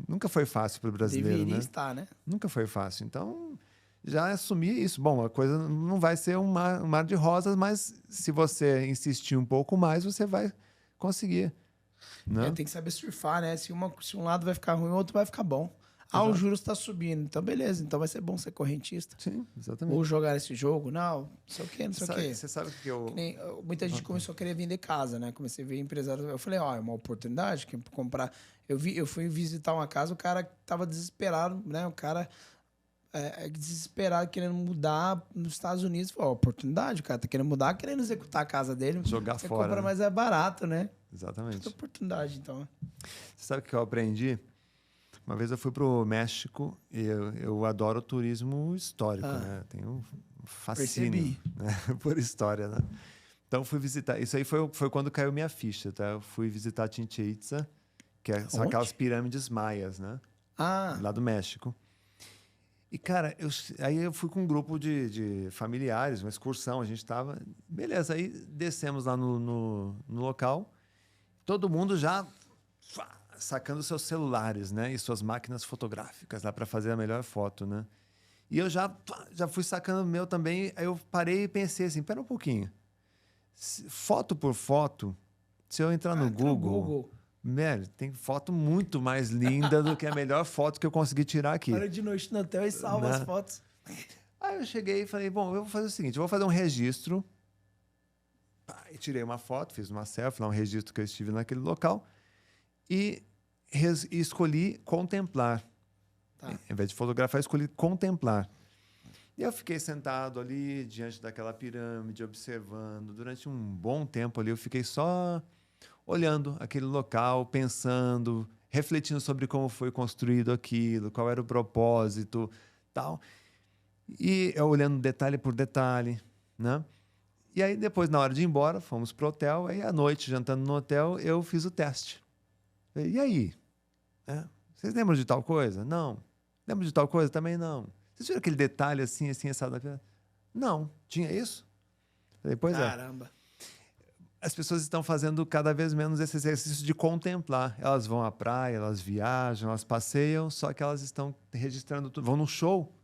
Nunca foi fácil para o brasileiro, Deveria né? estar, né? Nunca foi fácil. Então, já assumi isso. Bom, a coisa não vai ser um mar de rosas, mas se você insistir um pouco mais, você vai conseguir. Tem que saber surfar, né? Se um lado vai ficar ruim, o outro vai ficar bom. O juros está subindo. Então, beleza. Então, vai ser bom ser correntista. Sim, exatamente. Ou jogar esse jogo. Não sei o quê, não sei o quê. Você sabe que eu... Muita gente começou a querer vender casa, né? Comecei a ver empresários. Eu falei, é uma oportunidade. Que comprar... Eu fui visitar uma casa, o cara tava desesperado, né? O cara desesperado, querendo mudar nos Estados Unidos. Falei, oportunidade, o cara tá querendo mudar, querendo executar a casa dele. Jogar Você fora. Você compra, mas é barato, né? Exatamente. Puta oportunidade, então. Você sabe o que eu aprendi? Uma vez eu fui pro México e eu adoro turismo histórico, né? Tenho um fascínio, né? Por história, né? Então fui visitar. Isso aí foi quando caiu minha ficha, tá? Eu fui visitar Chichén Itzá, são aquelas pirâmides maias, né? Lá do México. E, cara, aí eu fui com um grupo de familiares, uma excursão, a gente tava... Beleza, aí descemos lá no local, todo mundo já sacando seus celulares, né? E suas máquinas fotográficas lá para fazer a melhor foto, né? E eu já fui sacando o meu também, aí eu parei e pensei assim, pera um pouquinho. Foto por foto, se eu entrar no Google... Velho, tem foto muito mais linda do que a melhor foto que eu consegui tirar aqui. Para de noite no hotel e salva as fotos. Aí eu cheguei e falei, bom, eu vou fazer o seguinte, eu vou fazer um registro. E tirei uma foto, fiz uma selfie, lá um registro que eu estive naquele local. E escolhi contemplar. Em vez de fotografar, eu escolhi contemplar. E eu fiquei sentado ali, diante daquela pirâmide, observando. Durante um bom tempo ali, eu fiquei só... olhando aquele local, pensando, refletindo sobre como foi construído aquilo, qual era o propósito, tal. E eu olhando detalhe por detalhe, né? E aí depois, na hora de ir embora, fomos pro hotel. Aí à noite, jantando no hotel, eu fiz o teste. Falei, e aí? Vocês lembram de tal coisa? Não. Lembram de tal coisa? Também não. Vocês viram aquele detalhe assim, assado? Não. Tinha isso? Falei, pois é. Caramba. As pessoas estão fazendo cada vez menos esse exercício de contemplar. Elas vão à praia, elas viajam, elas passeiam, só que elas estão registrando tudo. Vão num show.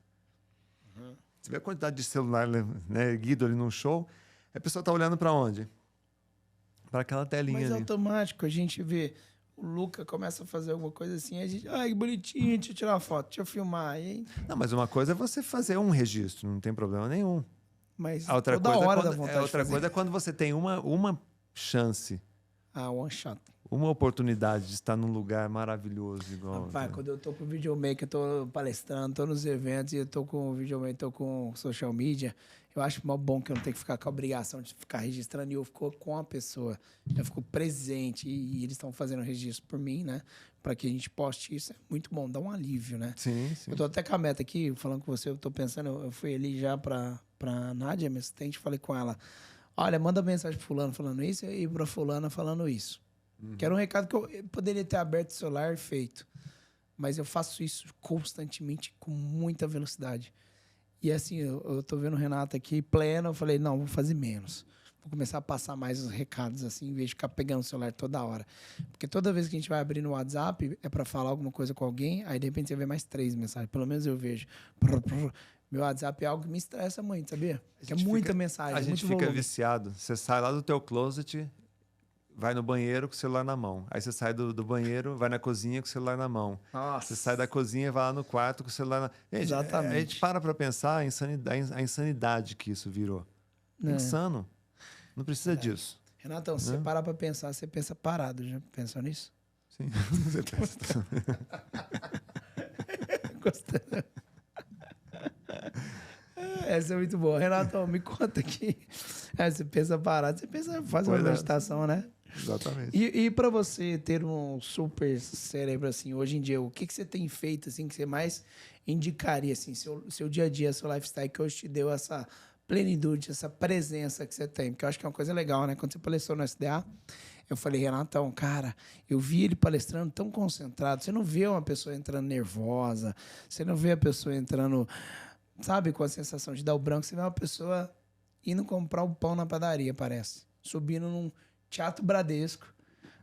Você vê a quantidade de celular, né, erguido ali num show. A pessoa está olhando para onde? Para aquela telinha Mas ali. automático, a gente vê... O Luca começa a fazer alguma coisa assim, a gente... Ai, que bonitinho, deixa eu tirar uma foto, deixa eu filmar. E... Não, mas uma coisa é você fazer um registro, não tem problema nenhum. Mas A outra toda coisa hora é dá quando, vontade de fazer. coisa é quando você tem uma chance, one shot. uma oportunidade de estar num lugar maravilhoso igual. Rapaz, quando eu tô pro videomaker, eu tô palestrando, tô nos eventos e eu tô com o videomaker, tô com social media, eu acho mó bom que eu não tenho que ficar com a obrigação de ficar registrando e eu fico com a pessoa. Eu fico presente e eles estão fazendo registro por mim, né? Para que a gente poste isso. É muito bom, dá um alívio, né? Sim, sim. Eu tô até com a meta aqui, falando com você, eu tô pensando, eu fui ali já pra Nádia, minha assistente, falei com ela, olha, manda mensagem pro fulano falando isso e pra fulana falando isso. Que era um recado que eu poderia ter aberto o celular e feito. Mas eu faço isso constantemente, com muita velocidade. E assim, eu tô vendo o Renato aqui pleno, eu falei, não, vou fazer menos. Vou começar a passar mais os recados assim, em vez de ficar pegando o celular toda hora. Porque toda vez que a gente vai abrir no WhatsApp, é para falar alguma coisa com alguém, aí de repente você vê mais 3 mensagens. Pelo menos eu vejo. Meu WhatsApp é algo que me estressa muito, sabia? Que é muita mensagem, A gente muito fica volume. viciado. Você sai lá do teu closet, vai no banheiro com o celular na mão. Aí você sai do banheiro, vai na cozinha com o celular na mão. Nossa. Você sai da cozinha e vai lá no quarto com o celular na... Gente, Exatamente. A gente para pensar a insanidade que isso virou. É insano. Não precisa disso. Renatão, se você parar pra pensar, você pensa parado. Já pensou nisso? Sim. Você pensa. Gostando. Essa é muito boa. Renatão, me conta aqui. Você pensa parado, você pensa fazer uma meditação, né? Exatamente. E para você ter um super cérebro assim, hoje em dia, o que você tem feito assim que você mais indicaria assim, seu dia a dia, seu lifestyle que hoje te deu essa plenitude, essa presença que você tem? Porque eu acho que é uma coisa legal, né? Quando você palestrou no SDA, eu falei, Renatão, cara, eu vi ele palestrando tão concentrado. Você não vê uma pessoa entrando nervosa, você não vê a pessoa entrando, sabe, com a sensação de dar o branco. Você vê uma pessoa indo comprar o pão na padaria, parece. Subindo num Teatro Bradesco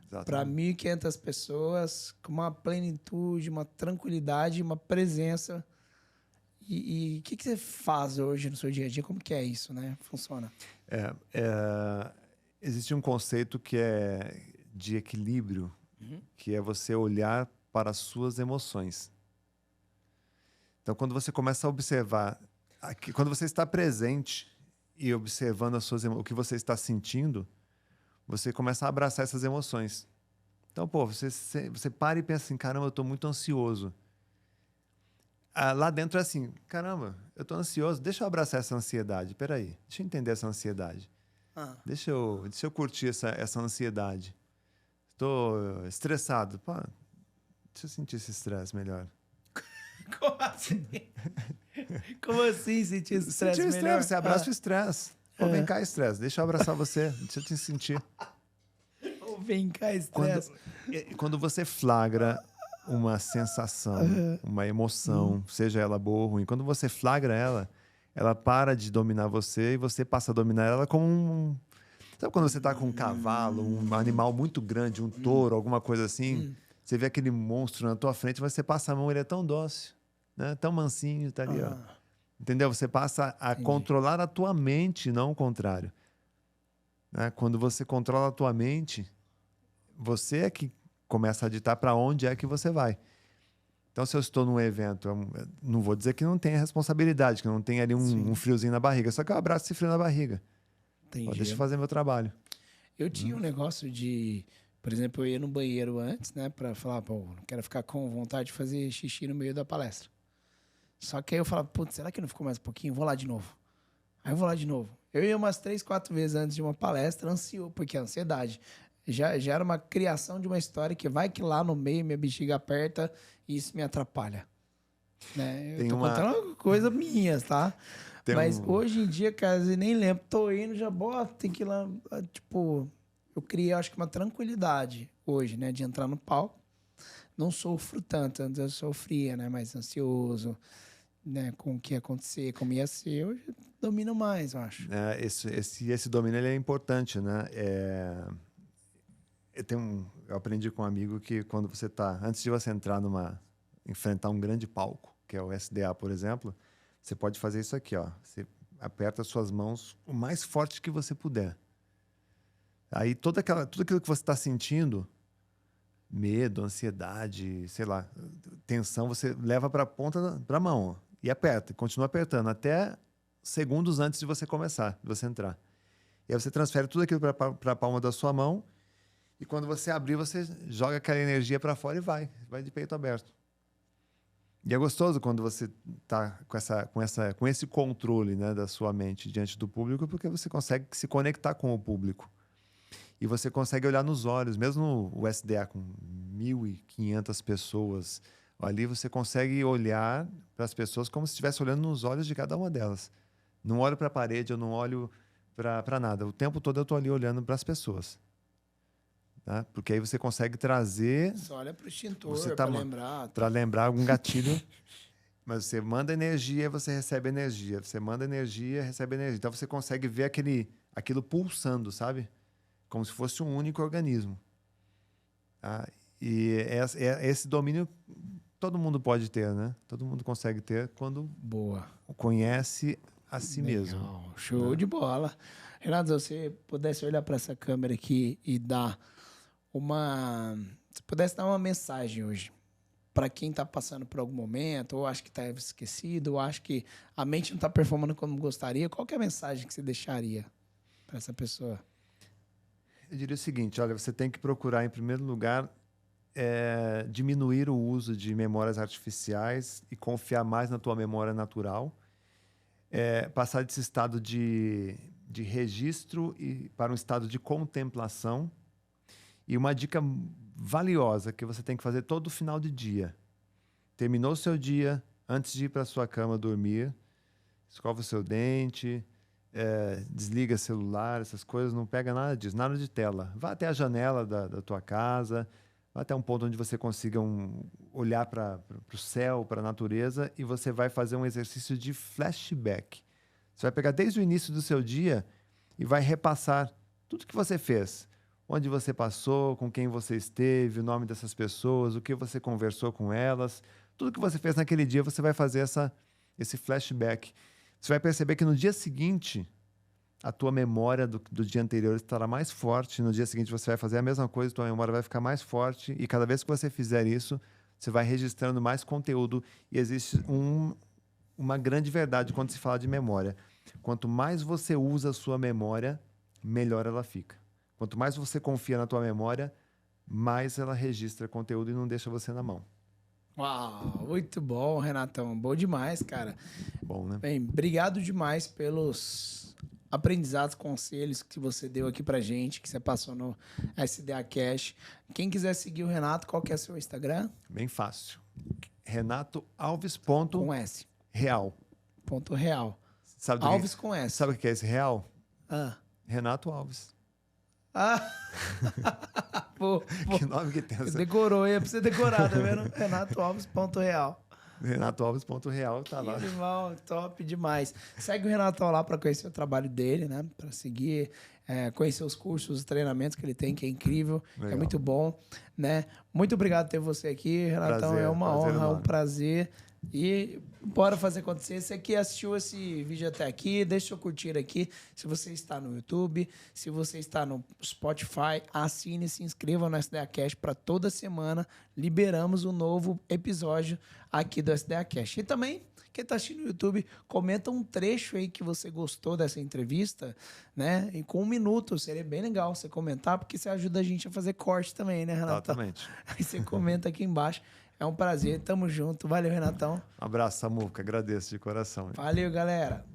para 1.500 pessoas, com uma plenitude, uma tranquilidade, uma presença. E o que você faz hoje no seu dia a dia? Como que é isso, né? Funciona? Existe um conceito que é de equilíbrio, que é você olhar para as suas emoções. Então, quando você começa a observar, quando você está presente e observando o que você está sentindo, você começa a abraçar essas emoções. Então, você para e pensa assim, caramba, eu estou muito ansioso. Lá dentro é assim, caramba, eu estou ansioso, deixa eu abraçar essa ansiedade. Peraí, deixa eu entender essa ansiedade. Deixa eu curtir essa ansiedade. Estou estressado. Pô, deixa eu sentir esse estresse melhor. Como assim? Como assim sentir esse estresse melhor? Sentir o estresse, você abraça o estresse. Pô, vem cá, estresse, deixa eu abraçar você, deixa eu te sentir. Vem cá, estresse. Quando você flagra uma sensação, uma emoção, seja ela boa ou ruim, quando você flagra ela para de dominar você e você passa a dominar ela como um... Sabe quando você está com um cavalo, um animal muito grande, um touro, alguma coisa assim? Você vê aquele monstro na tua frente, mas você passa a mão, ele é tão dócil, né? Tão mansinho, tá ali, ó. Entendeu? Você passa a controlar a tua mente, não o contrário. Né? Quando você controla a tua mente, você é que começa a ditar para onde é que você vai. Então, se eu estou num evento, não vou dizer que não tenha responsabilidade, que não tenha ali um friozinho na barriga, só que eu abraço esse frio na barriga. Deixa eu fazer meu trabalho. Eu tinha um negócio de... Por exemplo, eu ia no banheiro antes, né? Pra falar, pô, não quero ficar com vontade de fazer xixi no meio da palestra. Só que aí eu falava, putz, será que não ficou mais um pouquinho? Vou lá de novo. Aí eu vou lá de novo. Eu ia umas 3, 4 vezes antes de uma palestra, ansioso, porque a ansiedade. Já era uma criação de uma história que vai que lá no meio minha bexiga aperta e isso me atrapalha. Né? Eu tô contando coisa minha, tá? Mas hoje em dia, cara, eu nem lembro. Tô indo, já boto, tem que ir lá. Tipo, eu criei, acho que uma tranquilidade hoje, né? De entrar no palco. Não sofro tanto. Antes eu sofria, né? Mais ansioso, né? Com o que ia acontecer, como ia ser. Hoje eu domino mais, eu acho. Esse domínio ele é importante, né? Eu aprendi com um amigo que quando você tá... Antes de você enfrentar um grande palco, que é o SDA, por exemplo, você pode fazer isso aqui, ó. Você aperta as suas mãos o mais forte que você puder. Aí tudo aquilo que você está sentindo, medo, ansiedade, sei lá, tensão, você leva para a ponta da mão, ó, e aperta, continua apertando até segundos antes de você começar, de você entrar. E aí você transfere tudo aquilo para a palma da sua mão e quando você abrir, você joga aquela energia para fora e vai de peito aberto. E é gostoso quando você está com esse controle, né, da sua mente diante do público, porque você consegue se conectar com o público. E você consegue olhar nos olhos, mesmo o SDA com 1.500 pessoas, ali você consegue olhar para as pessoas como se estivesse olhando nos olhos de cada uma delas. Não olho para a parede, eu não olho para nada. O tempo todo eu estou ali olhando para as pessoas. Tá? Porque aí você consegue trazer... Só olha para o extintor, para lembrar. Para lembrar algum gatilho. Mas você manda energia, você recebe energia. Você manda energia, recebe energia. Então você consegue ver aquilo pulsando, sabe? Como se fosse um único organismo. Tá? E esse domínio todo mundo pode ter, né? Todo mundo consegue ter quando conhece a si mesmo. Show, né? De bola. Renato, se você pudesse olhar para essa câmera aqui e dar se pudesse dar uma mensagem hoje para quem está passando por algum momento, ou acha que está esquecido, ou acha que a mente não está performando como gostaria, qual que é a mensagem que você deixaria para essa pessoa? Eu diria o seguinte, olha, você tem que procurar, em primeiro lugar, diminuir o uso de memórias artificiais e confiar mais na tua memória natural. Passar desse estado de registro para um estado de contemplação. E uma dica valiosa que você tem que fazer todo final de dia. Terminou o seu dia, antes de ir para a sua cama dormir, escova o seu dente, desliga celular, essas coisas, não pega nada disso, nada de tela. Vá até a janela da tua casa, vá até um ponto onde você consiga olhar para o céu, para a natureza, e você vai fazer um exercício de flashback. Você vai pegar desde o início do seu dia e vai repassar tudo que você fez. Onde você passou, com quem você esteve, o nome dessas pessoas, o que você conversou com elas. Tudo que você fez naquele dia, você vai fazer esse flashback. Você vai perceber que no dia seguinte, a tua memória do dia anterior estará mais forte. No dia seguinte, você vai fazer a mesma coisa, a tua memória vai ficar mais forte. E cada vez que você fizer isso, você vai registrando mais conteúdo. E existe uma grande verdade quando se fala de memória. Quanto mais você usa a sua memória, melhor ela fica. Quanto mais você confia na tua memória, mais ela registra conteúdo e não deixa você na mão. Uau, muito bom, Renatão. Bom demais, cara. Bom, né? Bem, obrigado demais pelos aprendizados, conselhos que você deu aqui pra gente, que você passou no SDA Cash. Quem quiser seguir o Renato, qual que é o seu Instagram? Bem fácil. Renato Alves. Com S. Real. Ponto real. Sabe Alves com S. Sabe o que é esse real? Renato Alves. Pô, que nome que tem? Você decorou, é pra você decorar, tá vendo? Renato Alves.real. Renato Alves.real, tá lá. Animal, top demais. Segue o Renatão lá para conhecer o trabalho dele, né? Para seguir, conhecer os cursos, os treinamentos que ele tem, que é incrível, que é muito bom, né? Muito obrigado por ter você aqui, Renatão. Prazer, é uma honra, enorme. um prazer. E bora fazer acontecer. Você que assistiu esse vídeo até aqui, deixa seu curtir aqui. Se você está no YouTube, se você está no Spotify, assine e se inscreva no SDA Cash para toda semana liberamos um novo episódio aqui do SDA Cash. E também, quem está assistindo no YouTube, comenta um trecho aí que você gostou dessa entrevista, né? E com 1 minuto, seria bem legal você comentar, porque você ajuda a gente a fazer corte também, né, Renato? Exatamente. Aí você comenta aqui embaixo. É um prazer, tamo junto. Valeu, Renatão. Um abraço, Samuca. Agradeço de coração. Valeu, galera.